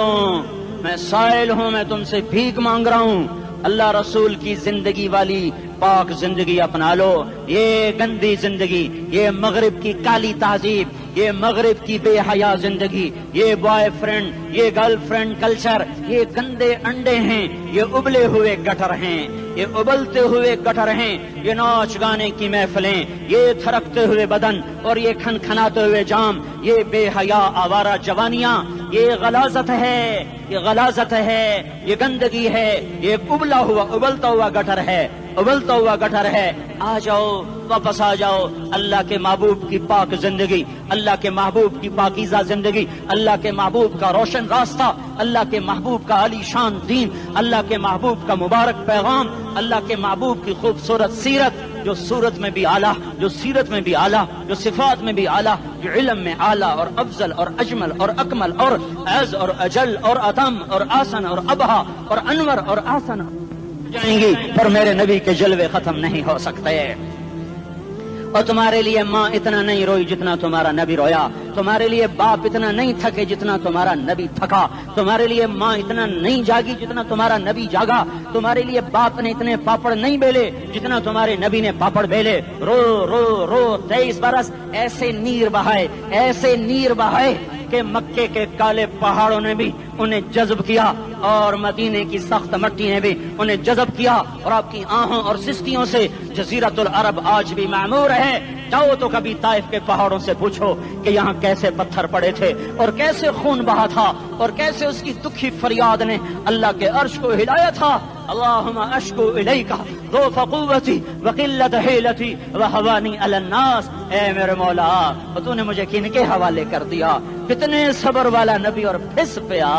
ہوں, میں تم سے بھیک مانگ رہا ہوں. اللہ رسول کی زندگی والی پاک زندگی اپنا لو. یہ گندی زندگی، یہ مغرب کی کالی تہذیب، یہ مغرب کی بے حیا زندگی، یہ بوائے فرینڈ، یہ گرل فرینڈ کلچر، یہ گندے انڈے ہیں، یہ ابلے ہوئے گٹر ہیں، یہ ابلتے ہوئے گٹر ہیں، یہ ناچ گانے کی محفلیں، یہ تھرکتے ہوئے بدن اور یہ کھنکھناتے ہوئے جام، یہ بے حیا آوارہ جوانیاں، یہ غلاظت ہے، یہ غلاظت ہے، یہ گندگی ہے، یہ ابلتا ہوا گٹر ہے، ابلتا ہوا گٹر ہے. آ جاؤ، واپس آ جاؤ اللہ کے محبوب کی پاک زندگی، اللہ کے محبوب کی پاکیزہ زندگی، اللہ کے محبوب کا روشن راستہ، اللہ کے محبوب کا علی شان دین، اللہ کے محبوب کا مبارک پیغام، اللہ کے محبوب کی خوبصورت سیرت، جو صورت میں بھی اعلیٰ، جو سیرت میں بھی اعلیٰ، جو صفات میں بھی اعلیٰ، جو علم میں اعلیٰ اور افضل اور اجمل اور اکمل اور اعز اور اجل اور اتم اور آسن اور ابہا اور انور اور آسن جائیں گی، پر میرے نبی کے جلوے ختم نہیں ہو سکتے. اور تمہارے لیے ماں اتنا نہیں روئی جتنا تمہارا نبی رویا، تمہارے لیے باپ اتنا نہیں تھکے جتنا تمہارا نبی تھکا، تمہارے لیے ماں اتنا نہیں جاگی جتنا تمہارا نبی جاگا، تمہارے لیے باپ نے اتنے پاپڑ نہیں بیلے جتنا تمہارے نبی نے پاپڑ بیلے. رو رو رو 23 برس ایسے نیر بہائے، ایسے نیر بہائے کہ مکے کے کالے پہاڑوں نے بھی انہیں جذب کیا اور مدینے کی سخت مٹی نے بھی انہیں جذب کیا، اور آپ کی آہوں اور سستیوں سے جزیرت العرب آج بھی معمور ہے. جاؤ تو کبھی طائف کے پہاڑوں سے پوچھو کہ یہاں کیسے پتھر پڑے تھے اور کیسے خون بہا تھا اور کیسے اس کی دکھی فریاد نے اللہ کے عرش کو ہلایا تھا. اللہم اشکو الیک ضعف قوتی وقلت حیلتی وہوانی علی الناس. اے میرے مولا، تو نے مجھے کن کے حوالے کر دیا؟ کتنے صبر والا نبی، اور پھس پیا.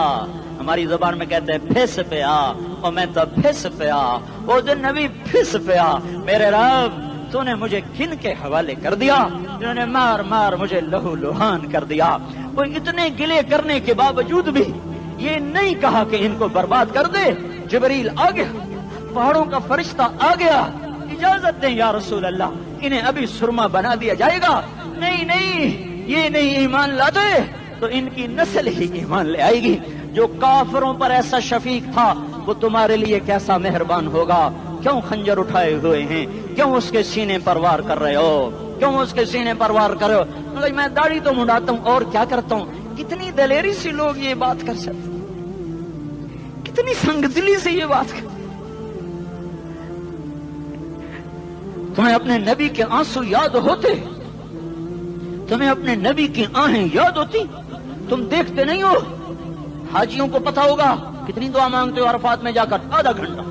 ہماری زبان میں کہتے ہیں پھس پیا، اور میں تو پھس پیا. وہ جو نبی پھس پیا، میرے رب تو نے مجھے کن کے حوالے کر دیا جنہوں نے مار مار مجھے لہو لہان کر دیا. وہ اتنے گلے کرنے کے باوجود بھی یہ نہیں کہا کہ ان کو برباد کر دے. جبریل آ گیا، پہاڑوں کا فرشتہ آ گیا، اجازت دیں یا رسول اللہ، انہیں ابھی سرما بنا دیا جائے گا. نہیں نہیں، یہ نہیں ایمان لاتے تو ان کی نسل ہی ایمان لے آئے گی. جو کافروں پر ایسا شفیق تھا وہ تمہارے لیے کیسا مہربان ہوگا. کیوں خنجر اٹھائے ہوئے ہیں؟ کیوں اس کے سینے پر وار کر رہے ہو؟ کیوں اس کے سینے پر وار کر رہے ہو؟ میں داڑھی تو منڈاتا ہوں اور کیا کرتا ہوں. کتنی دلیری سے لوگ یہ بات کر سکتے، کتنی سنگ دلی سے یہ بات کر. تمہیں اپنے نبی کے آنسو یاد ہوتے؟ تمہیں اپنے نبی کی آہیں یاد ہوتی؟ تم دیکھتے نہیں ہو؟ حاجیوں کو پتا ہوگا کتنی دعا مانگتے ہو عرفات میں جا کر؟ آدھا گھنٹہ،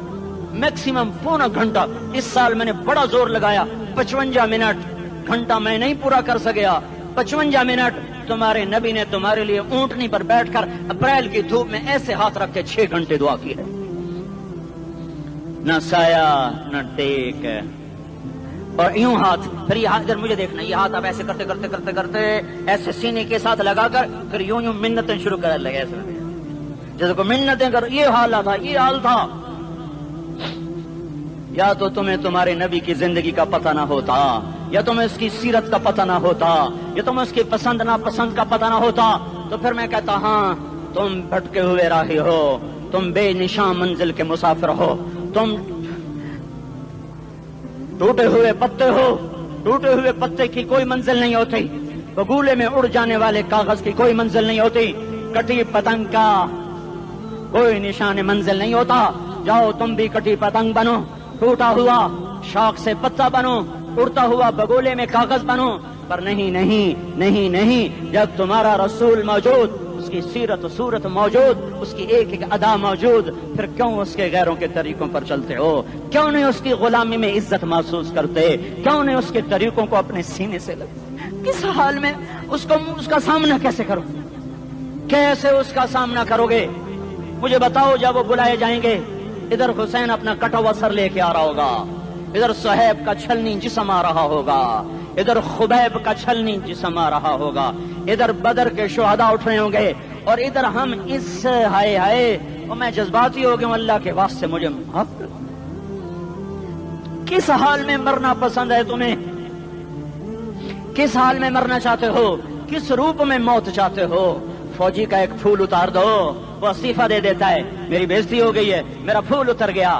میکسیمم پونا گھنٹہ. اس سال میں نے بڑا زور لگایا، 55 منٹ. گھنٹہ میں نہیں پورا کر سکیا، 55 منٹ تمہارے نبی نے تمہارے لیے اونٹنی پر بیٹھ کر اپریل کی دھوپ میں ایسے ہاتھ رکھ کے 6 گھنٹے دعا کی ہے. نہ سایہ نہ ٹیک، اور یوں ہاتھ. پھر یہ ہاتھ ادھر مجھے دیکھنا، یہ ہاتھ آپ ایسے کرتے کرتے کرتے کرتے ایسے سینے کے ساتھ لگا کر پھر یوں یوں منتیں شروع کر لگے ایسے جیسے کو منتیں کر. یہ حال تھا، یہ حال تھا. یا تو تمہیں تمہارے نبی کی زندگی کا پتہ نہ ہوتا، یا تمہیں اس کی سیرت کا پتہ نہ ہوتا، یا تمہیں اس کی پسند ناپسند کا پتہ نہ ہوتا. تو پھر میں کہتا ہاں تم بھٹکے ہوئے راہی ہو، تم بے نشان منزل کے مسافر ہو، تم ٹوٹے ہوئے پتے ہو. ٹوٹے ہوئے پتے کی کوئی منزل نہیں ہوتی، بگولے میں اڑ جانے والے کاغذ کی کوئی منزل نہیں ہوتی، کٹی پتنگ کا کوئی نشان منزل نہیں ہوتا. جاؤ تم بھی کٹی پتنگ بنو، ٹوٹا ہوا شاخ سے پتا بنو، اڑتا ہوا بگولے میں کاغذ بنو. پر نہیں نہیں نہیں نہیں، جب تمہارا رسول موجود، اس کی سیرت و صورت موجود، اس کی ایک ایک ادا موجود، پھر کیوں اس کے غیروں کے طریقوں پر چلتے ہو؟ کیوں نہیں اس کی غلامی میں عزت محسوس کرتے؟ کیوں نہیں اس کے طریقوں کو اپنے سینے سے لگتے؟ کس حال میں اس کا سامنا کیسے کرو؟ کیسے اس کا سامنا کرو گے؟ مجھے بتاؤ. جب وہ بلائے جائیں گے، ادھر حسین اپنا کٹا ہوا سر لے کے آ رہا ہوگا، ادھر صہیب کا چھلنی جسم آ رہا ہوگا، ادھر خبیب کا چھلنی جسم آ رہا ہوگا، ادھر بدر کے شہداء اٹھ رہے ہوں گے، اور ادھر ہم اس ہائے ہائے. اور میں جذباتی ہو گیا ہوں، اللہ کے واسطے مجھے معاف کر. کس حال میں مرنا پسند ہے تمہیں؟ کس حال میں مرنا چاہتے ہو؟ کس روپ میں موت چاہتے ہو؟ فوجی کا ایک پھول اتار دو، وہ استعفیٰ دے دیتا ہے، میری بےزتی ہو گئی ہے، میرا پھول اتر گیا.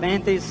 35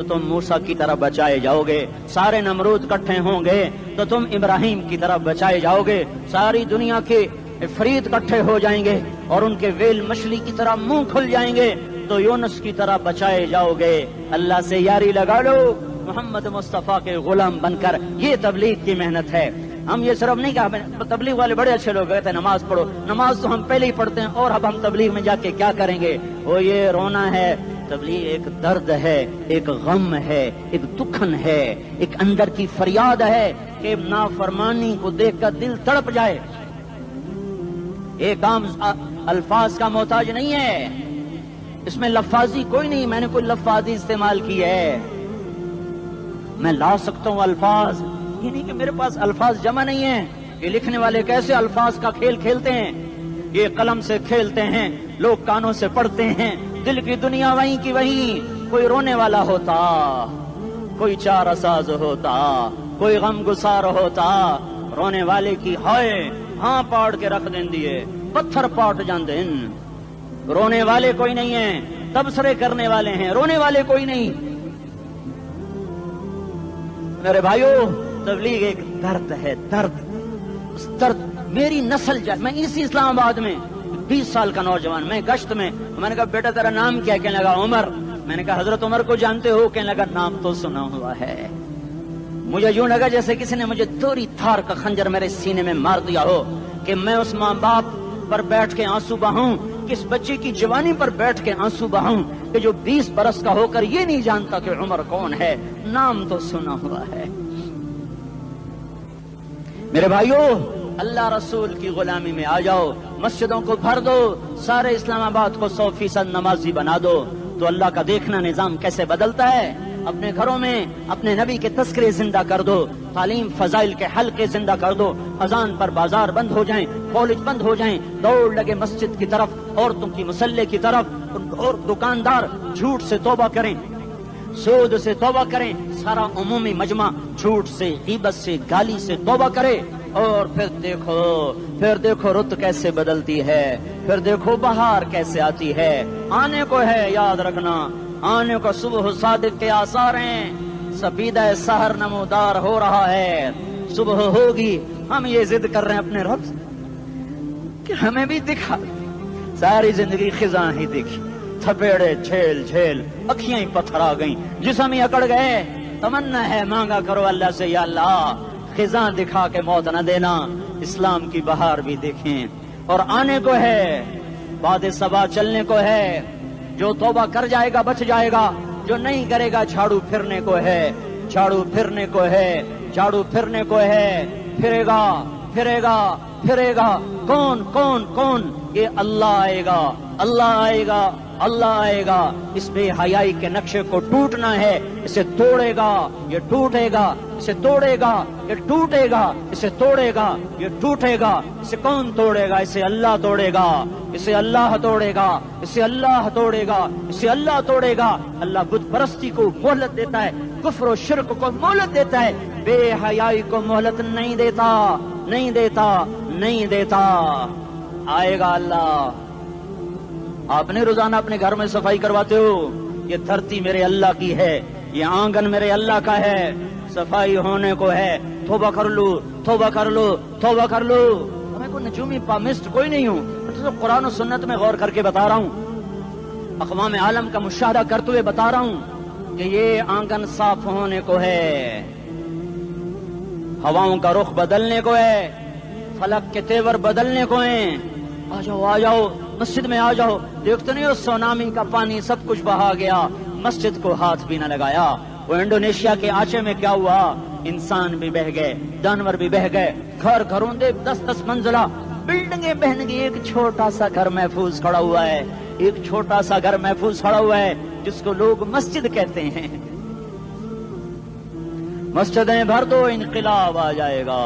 تو تم موسیٰ کی طرح بچائے جاؤ گے، سارے نمرود اکٹھے ہوں گے تو تم ابراہیم کی طرح بچائے جاؤ گے، ساری دنیا کے فرید اکٹھے ہو جائیں گے اور ان کے ویل مچھلی کی طرح منہ کھل جائیں گے تو یونس کی طرح بچائے جاؤ گے۔ اللہ سے یاری لگا لو محمد مصطفیٰ کے غلام بن کر، یہ تبلیغ کی محنت ہے۔ ہم یہ صرف نہیں کہا، تبلیغ والے بڑے اچھے لوگ کہتے ہیں نماز پڑھو، نماز تو ہم پہلے ہی پڑھتے ہیں اور اب ہم تبلیغ میں جا کے کیا کریں گے؟ وہ یہ رونا ہے، تبلیغ ایک درد ہے، ایک غم ہے، ایک دکھن ہے، ایک اندر کی فریاد ہے کہ نافرمانی کو دیکھ کر دل تڑپ جائے۔ ایک عام الفاظ کا محتاج نہیں ہے، اس میں لفاظی کوئی نہیں، میں نے کوئی لفاظی استعمال کی ہے، میں لا سکتا ہوں الفاظ، یہ نہیں کہ میرے پاس الفاظ جمع نہیں ہیں۔ یہ لکھنے والے کیسے الفاظ کا کھیل کھیلتے ہیں، یہ قلم سے کھیلتے ہیں، لوگ کانوں سے پڑھتے ہیں، دل کی دنیا وہیں کی وہیں۔ کوئی رونے والا ہوتا، کوئی چارہ ساز ہوتا، کوئی غم گسار ہوتا، رونے والے کی ہائے ہاں پاڑ کے رکھ دیں دیے، پتھر پاٹ جان دیں۔ رونے والے کوئی نہیں ہیں، تبصرے کرنے والے ہیں، رونے والے کوئی نہیں۔ میرے بھائیو، تبلیغ ایک درد ہے، درد، اس درد میری نسل میں اسی اسلام آباد میں 20 سال کا نوجوان، میں گشت میں نے کہا بیٹا تیرا نام کیا؟ کہنے لگا عمر۔ میں نے کہا حضرت عمر کو جانتے ہو؟ کہنے لگا نام تو سنا ہوا ہے۔ مجھے یوں لگا جیسے کسی نے مجھے دوری تھار کا خنجر میرے سینے میں مار دیا ہو کہ میں اس ماں باپ پر بیٹھ کے آنسو بہاؤں، کس بچے کی جوانی پر بیٹھ کے آنسو بہاؤں کہ جو 20 برس کا ہو کر یہ نہیں جانتا کہ عمر کون ہے، نام تو سنا ہوا ہے۔ میرے بھائیو، اللہ رسول کی غلامی میں آ جاؤ، مسجدوں کو بھر دو، سارے اسلام آباد کو 100% نمازی بنا دو، تو اللہ کا دیکھنا نظام کیسے بدلتا ہے۔ اپنے گھروں میں اپنے نبی کے تذکرے زندہ کر دو، تعلیم فضائل کے حلقے زندہ کر دو، اذان پر بازار بند ہو جائیں، کالج بند ہو جائیں، دوڑ لگے مسجد کی طرف، عورتوں کی مصلے کی طرف، اور دکاندار جھوٹ سے توبہ کریں، سود سے توبہ کریں، سارا عمومی مجمع جھوٹ سے، غیبت سے، گالی سے توبہ کرے، اور پھر دیکھو رت کیسے بدلتی ہے، پھر دیکھو بہار کیسے آتی ہے۔ آنے کو ہے، یاد رکھنا، آنے کو صبح صادق کے آثار ہیں، سفیدہ سحر نمودار ہو رہا ہے، صبح ہوگی۔ ہم یہ ضد کر رہے ہیں اپنے رب کہ ہمیں بھی دکھا، ساری زندگی خزاں ہی دیکھی، تھپیڑے جھیل جھیل، اکھیاں ہی پتھر آ گئیں، جسم ہی اکڑ گئے۔ تمنا ہے مانگا کرو اللہ سے، یا اللہ خزاں دکھا کے موت نہ دینا، اسلام کی بہار بھی دیکھیں۔ اور آنے کو ہے، باد صبا چلنے کو ہے، جو توبہ کر جائے گا بچ جائے گا، جو نہیں کرے گا جھاڑو پھرنے کو ہے، جھاڑو پھرنے کو ہے، جھاڑو پھرنے کو ہے، پھرے گا پھرے گا پھرے گا۔ کون کون کون؟ یہ اللہ آئے گا، اللہ آئے گا، اللہ آئے گا۔ اس بے حیائی کے نقشے کو ٹوٹنا ہے، اسے توڑے گا، یہ ٹوٹے گا، اسے توڑے گا، یہ ٹوٹے گا، اسے توڑے گا، یہ ٹوٹے گا۔ اسے کون توڑے گا؟ اسے اللہ توڑے گا، اسے اللہ توڑے گا، اسے اللہ توڑے گا، اسے اللہ توڑے گا۔ اللہ بت پرستی کو مہلت دیتا ہے، کفر و شرک کو مہلت دیتا ہے، بے حیائی کو مہلت نہیں دیتا، نہیں دیتا، نہیں دیتا۔ آئے گا اللہ۔ آپ نے روزانہ اپنے گھر میں صفائی کرواتے ہو، یہ دھرتی میرے اللہ کی ہے، یہ آنگن میرے اللہ کا ہے، صفائی ہونے کو ہے، توبہ کر لو، توبہ کر لو، توبہ کر لو۔ میں کوئی نجومی پامسٹ کوئی نہیں ہوں، میں تو قرآن و سنت میں غور کر کے بتا رہا ہوں، اقوام عالم کا مشاہدہ کرتے ہوئے بتا رہا ہوں کہ یہ آنگن صاف ہونے کو ہے، ہواؤں کا رخ بدلنے کو ہے، فلک کے تیور بدلنے کو ہیں۔ آ جاؤ آ جاؤ، مسجد میں آ جاؤ۔ دیکھتے نہیں ہو سونامی کا پانی سب کچھ بہا گیا، مسجد کو ہاتھ بھی نہ لگایا۔ وہ انڈونیشیا کے آنچے میں کیا ہوا؟ انسان بھی بہ گئے، جانور بھی بہ گئے، گھر گھروں دے 10-10 منزلہ بلڈنگیں بہن گئی، ایک چھوٹا سا گھر محفوظ کھڑا ہوا ہے، ایک چھوٹا سا گھر محفوظ کھڑا ہوا ہے جس کو لوگ مسجد کہتے ہیں۔ مسجدیں بھر دو، انقلاب آ جائے گا۔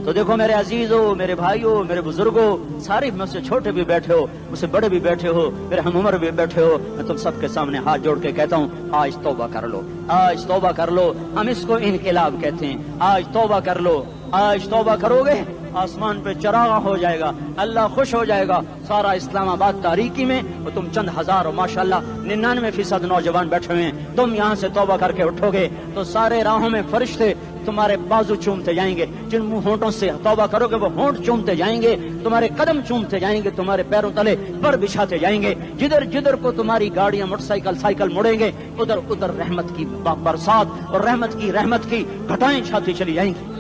تو دیکھو میرے عزیزوں، میرے بھائیوں، میرے بزرگوں، سارے مجھ سے چھوٹے بھی بیٹھے ہو، مجھ سے بڑے بھی بیٹھے ہو، میرے ہم عمر بھی بیٹھے ہو، میں تم سب کے سامنے ہاتھ جوڑ کے کہتا ہوں آج توبہ کر لو، آج توبہ کر لو۔ ہم اس کو انقلاب کہتے ہیں، آج توبہ کر لو۔ آج توبہ کرو گے آسمان پہ چراغا ہو جائے گا، اللہ خوش ہو جائے گا، سارا اسلام آباد تاریکی میں، اور تم چند ہزار اور ماشاءاللہ 99% نوجوان بیٹھے ہوئے ہیں، تم یہاں سے توبہ کر کے اٹھو گے تو سارے راہوں میں فرشتے تمہارے بازو چومتے جائیں گے، جن ہونٹوں سے توبہ کرو گے وہ ہونٹ چومتے جائیں گے، تمہارے قدم چومتے جائیں گے، تمہارے پیروں تلے پر بچھاتے جائیں گے، جدھر جدھر کو تمہاری گاڑیاں موٹر سائیکل سائیکل مڑیں گے ادھر ادھر رحمت کی برسات اور رحمت کی گھٹائیں چھاتی چلی جائیں گی۔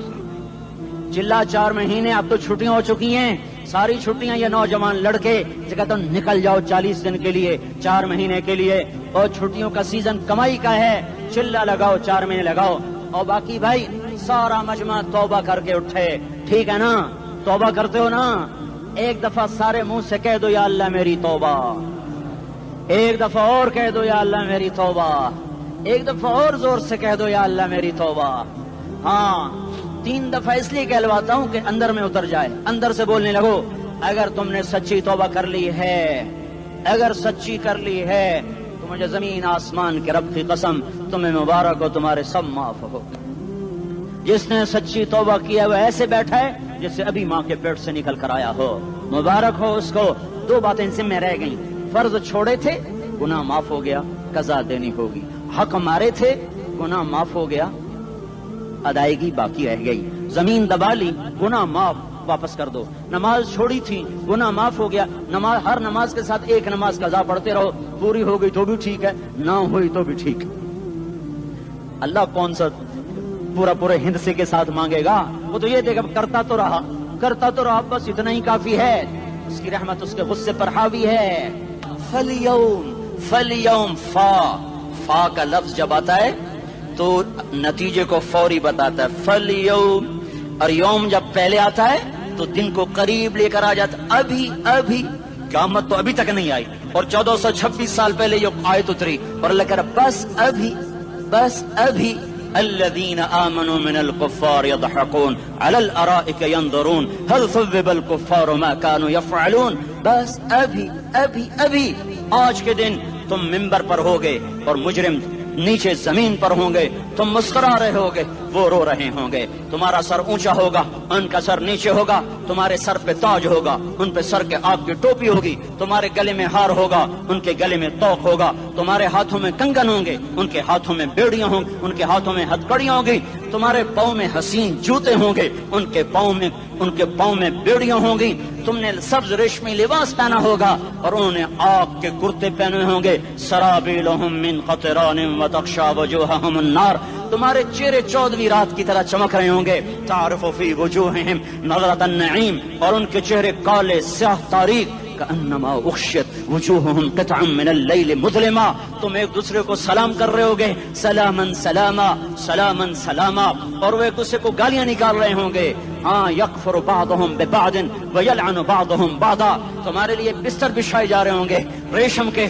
چلا 4 مہینے اب تو چھٹیاں ہو چکی ہیں، ساری چھٹیاں یہ نوجوان لڑکے جگہ تو نکل جاؤ 40 دن کے لیے، 4 مہینے کے لیے، اور چھٹیوں کا سیزن کمائی کا ہے، چلا لگاؤ 4 مہینے لگاؤ، اور باقی بھائی سارا مجمع توبہ کر کے اٹھے، ٹھیک ہے نا؟ توبہ کرتے ہو نا؟ ایک دفعہ سارے منہ سے کہہ دو یا اللہ میری توبہ، ایک دفعہ اور کہہ دو یا اللہ میری توبہ، ایک دفعہ اور زور سے کہہ دو یا اللہ میری توبہ۔ ہاں 3 دفعہ اس لیے کہلواتا ہوں کہ اندر میں اتر جائے، اندر سے بولنے لگو۔ اگر تم نے سچی توبہ کر لی ہے، اگر سچی کر لی ہے تو مجھے زمین آسمان کے رب کی قسم تمہیں مبارک ہو، تمہارے سب معاف ہو۔ جس نے سچی توبہ کیا وہ ایسے بیٹھا ہے جسے ابھی ماں کے پیٹ سے نکل کر آیا ہو، مبارک ہو اس کو۔ 2 باتیں ذمہ رہ گئیں، فرض چھوڑے تھے گناہ معاف ہو گیا، قضا دینی ہوگی، حق مارے تھے گناہ معاف ہو گیا، ادائیگی باقی رہ گئی، زمین دبا لی گناہ معاف، واپس کر دو، نماز چھوڑی تھی گناہ معاف ہو گیا، نماز ہر نماز کے ساتھ ایک نماز قضا پڑھتے رہو، پوری ہو گئی تو بھی ٹھیک ہے، نہ ہوئی تو بھی ٹھیک ہے۔ اللہ کون سا پورے ہند سے کے ساتھ مانگے گا؟ وہ تو یہ دیکھا کرتا تو رہا بس اتنا ہی کافی ہے، اس کی رحمت اس کے غصے پر حاوی ہے۔ فَالْيَوْمِ فا کا لفظ جب آتا ہے تو نتیجے کو فوری بتاتا ہے، فَالْيَوْمِ، اور یوم جب پہلے آتا ہے تو دن کو قریب لے کر آ جاتا، ابھی قیامت تو ابھی تک نہیں آئی، اور 1426 سال پہلے یہ آیت اتری، اور اللہ کہہ رہا بس ابھی الذين آمنوا من الكفار يضحكون على الارائك ينظرون هل ثوب الكفار ما كانوا يفعلون، بس ابھی آج کے دن تم منبر پر ہوگے اور مجرم نیچے زمین پر ہوں گے، تم مسکرا رہے ہوگے، وہ رو رہے ہوں گے، تمہارا سر اونچا ہوگا، ان کا سر نیچے ہوگا، تمہارے سر پہ تاج ہوگا، ان پہ سر کے آگ کی ٹوپی ہوگی، تمہارے گلے میں ہار ہوگا، ان کے گلے میں توق ہوگا، تمہارے ہاتھوں میں کنگن ہوں گے، ان کے ہاتھوں میں بیڑیاں ہوں گی، ان کے ہاتھوں میں ہتھکڑیاں ہوں گی، تمہارے پاؤں میں حسین جوتے ہوں گے، ان کے پاؤں میں بیڑیاں ہوں گی، تم نے سبز ریشمی لباس پہنا ہوگا اور انہوں نے آگ کے کرتے پہنے ہوں گے، سرابیلہم من قطران وتغشا وجوہہم النار، تمہارے چہرے 14ویں رات کی طرح چمک رہے ہوں گے، تعرف فی وجوہہم نظرۃ النعیم، اور ان کے چہرے کالے سیاہ تاریک، کأنما اغشیت وجوہہم قطعا من اللیل مظلما، تم ایک دوسرے کو سلام کر رہے ہوگے، سلامن سلاما سلامن سلاما، اور وہ ایک دوسرے کو گالیاں نکال رہے ہوں گے، ہاں یکفر بعضهم ببعض ویلعن بعضهم بعضا، تمہارے لیے بستر بچھائے جا رہے ہوں گے ریشم کے،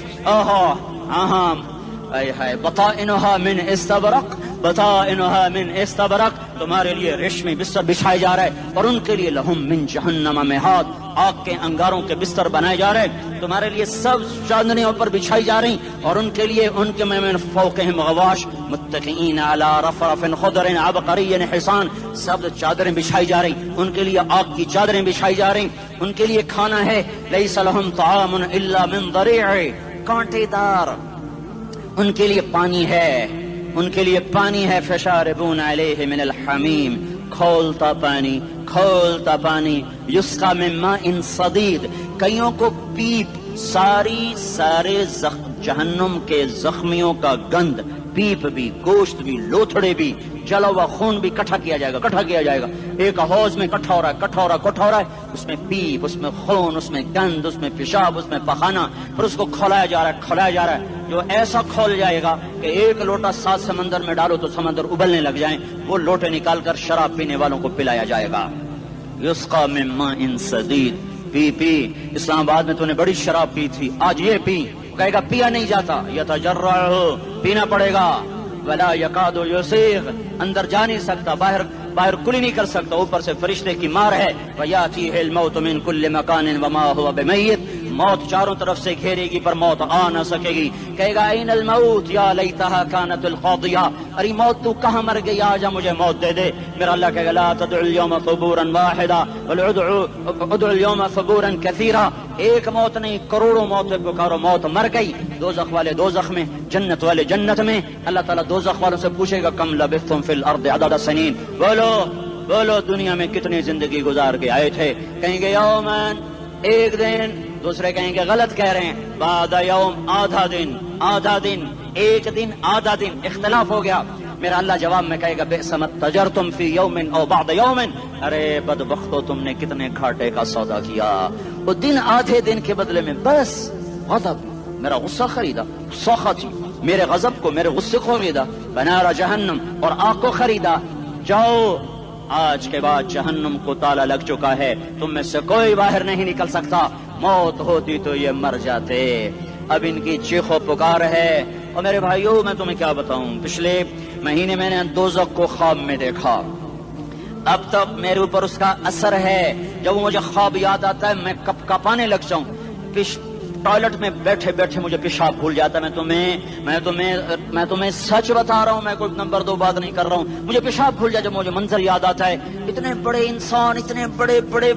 بطائنها من استبرق، بطائنها من استبرق، تمہارے لیے ریشمی بستر بچھائے جا رہے ہیں، اور ان کے لیے لہم من جہنم مہاد، آگ کے انگاروں کے بستر بنائے جا رہے ہیں، تمہارے لیے سب چاندنیوں پر بچھائی جا رہی، اور ان کے لیے ان کے من فوقہم غواش متکئین علی رفرف خضر عبقری حصان، سب چادریں بچھائی جا رہی، ان کے لیے آگ کی چادریں بچھائی جا رہی، ان کے لیے کھانا ہے، لیس لہم طعام الا من ضریع، کانٹے دار، ان کے لیے پانی ہے، ان کے لیے پانی ہے، فشاربون علیہ من الحمیم، کھولتا پانی، یسقا من ماء صدید، کئیوں کو پیپ، سارے جہنم کے زخمیوں کا گند، پیپ بھی، گوشت بھی، لوتھڑے بھی، جلا ہوا خون بھی کٹھا کیا جائے گا، ایک حوض میں کٹھا ہو رہا ہے، اس میں پیپ، اس میں خون، اس میں گند، اس میں پیشاب، اس میں پخانہ، اور اس کو کھولایا جا رہا ہے، جو ایسا کھول جائے گا کہ 1 لوٹا 7 سمندر میں ڈالو تو سمندر ابلنے لگ جائیں، وہ لوٹے نکال کر شراب پینے والوں کو پلایا جائے گا، یسقا من ماء صدید، پی اسلام آباد میں تو نے بڑی شراب پی تھی، آج یہ پی، کہے گا پیا نہیں جاتا، یتجرعہ، پینا پڑے گا، ولا یکاد یسیغ، اندر جا نہیں سکتا، باہر کلی نہیں کر سکتا، اوپر سے فرشتے کی مار ہے، ویاتیہ الموت من کل مکان وما هو بمیت، موت چاروں طرف سے گھیرے گی پر موت آ نہ سکے گی. کہے گا این الموت یا لیتہا کانت القاضیہ، ارے موت تو کہاں مر گئی، آجا مجھے موت دے دے. میرا اللہ کہے گا لا تدعو اليوم ثبورا واحدا بل ادعو اليوم ثبورا کثیرا، ایک موت نہیں کروڑوں موتیں پکارو. موت مر گئی، دوزخ والے دوزخ میں، جنت والے جنت میں. اللہ تعالیٰ دوزخ والوں سے پوچھے گا کم لبثتم فی الارض عدد سنین، بولو دنیا میں کتنی زندگی گزار کے آئے تھے. کہیں گے یومن، ایک دن. دوسرے کہیں گے غلط کہہ رہے ہیں، بعد یوم، آدھا دن، ایک دن آدھا دن، اختلاف ہو گیا. میرا اللہ جواب میں کہے گا بئس ما تجرتم فی یوم او بعد یوم، ارے بدبختو تم نے کتنے گھاٹے کا سودا کیا. وہ دن آدھے دن کے بدلے میں بس غضب، میرا غصہ خریدا، سخط میرے غضب کو، میرے غصے کو خریدا. بنار جہنم، اور آگ کو خریدا. جاؤ، آج کے بعد جہنم کو تالا لگ چکا ہے، تم میں سے کوئی باہر نہیں نکل سکتا. موت ہوتی تو یہ مر جاتے. اب ان کی چیخ و پکار ہے. اور میرے بھائیوں میں تمہیں کیا بتاؤں، پچھلے مہینے میں نے دوزخ کو خواب میں دیکھا. اب تک میرے اوپر اس کا اثر ہے. جب مجھے خواب یاد آتا ہے میں کپ کپانے لگ جاؤں. ٹوائلٹ میں بیٹھے بیٹھے مجھے پیشاب بھول جاتا ہے. میں تمہیں سچ بتا رہا ہوں، میں کوئی نمبر 2 بات نہیں کر رہا ہوں. مجھے پیشاب بھول جائے جب مجھے منظر یاد آتا ہے. اتنے بڑے انسان، اتنے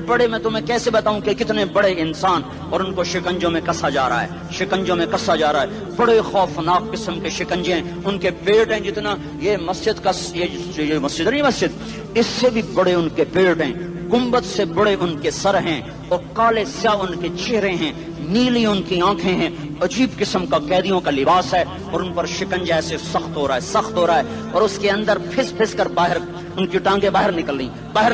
بڑے میں تمہیں کیسے بتاؤں کہ کتنے بڑے انسان، اور ان کو شکنجوں میں کسا جا رہا ہے. بڑے خوفناک قسم کے شکنجے ہیں. ان کے پیٹ ہیں جتنا یہ مسجد کا، یہ مسجد نہیں، مسجد اس سے بھی بڑے ان کے پیٹ ہیں. گنبد سے بڑے ان کے سر ہیں، اور کالے سیاہ ان کے چہرے ہیں، نیلی ان کی آنکھیں ہیں. عجیب قسم کا قیدیوں کا لباس ہے، اور ان پر شکنجہ ایسے سخت ہو رہا ہے. اور اس کے اندر پھس کر باہر ان کی ٹانگیں باہر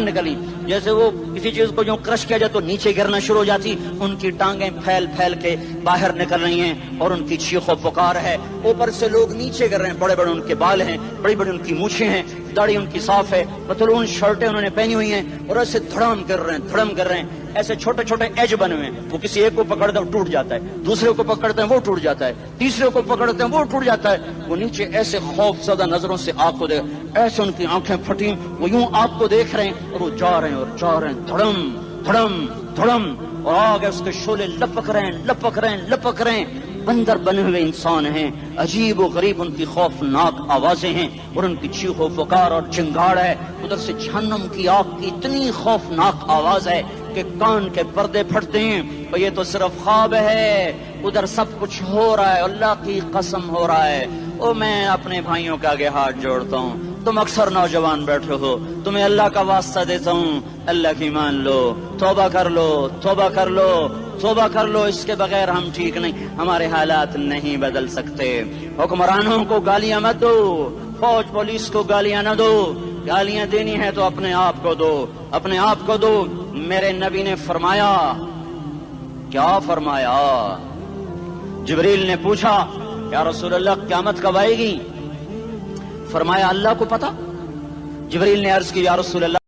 نکلی جیسے وہ کسی چیز کو جو کرش کیا جائے تو نیچے گرنا شروع ہو جاتی. ان کی ٹانگیں پھیل کے باہر نکل رہی ہیں، اور ان کی چیخ و پکار ہے. اوپر سے لوگ نیچے گر رہے ہیں. بڑے ان کے بال ہیں، بڑی ان کی مونچھیں ہیں، داڑھی ان کی صاف ہے، پتلون شرٹیں انہوں نے پہنی ہوئی ہیں، اور ایسے دھڑم کر رہے ہیں. ایسے چھوٹے ایج بنے ہوئے ہیں. وہ کسی ایک کو پکڑتے ہیں وہ ٹوٹ جاتا ہے، دوسرے کو پکڑتے ہیں وہ ٹوٹ جاتا ہے، تیسرے کو پکڑتے ہیں وہ ٹوٹ جاتا ہے. وہ نیچے ایسے خوف زدہ نظروں سے آگ کو دیکھ، ایسے ان کی آنکھیں پھٹی، وہ یوں آگ کو دیکھ رہے ہیں، اور وہ جا رہے ہیں دھڑم، اور آگے اس کے شعلے لپک رہے ہیں. بندر بنے ہوئے انسان ہیں، عجیب و غریب ان کی خوفناک آوازیں ہیں، اور ان کی چیخ و پکار اور چنگاڑ ہے. ادھر سے جہنم کی آگ کی اتنی خوفناک آواز ہے کہ کان کے پردے پھٹتے ہیں. اور یہ تو صرف خواب ہے، ادھر سب کچھ ہو رہا ہے، اللہ کی قسم ہو رہا ہے. اور میں اپنے بھائیوں کے آگے ہاتھ جوڑتا ہوں، تم اکثر نوجوان بیٹھے ہو، تمہیں اللہ کا واسطہ دیتا ہوں، اللہ کی مان لو، توبہ کر لو. اس کے بغیر ہم ٹھیک نہیں، ہمارے حالات نہیں بدل سکتے. حکمرانوں کو گالیاں مت دو، فوج پولیس کو گالیاں نہ دو. گالیاں دینی ہے تو اپنے آپ کو دو. میرے نبی نے فرمایا، کیا فرمایا؟ جبریل نے پوچھا یا رسول اللہ قیامت کب آئے گی؟ فرمایا اللہ کو پتا. جبریل نے عرض کی یا رسول اللہ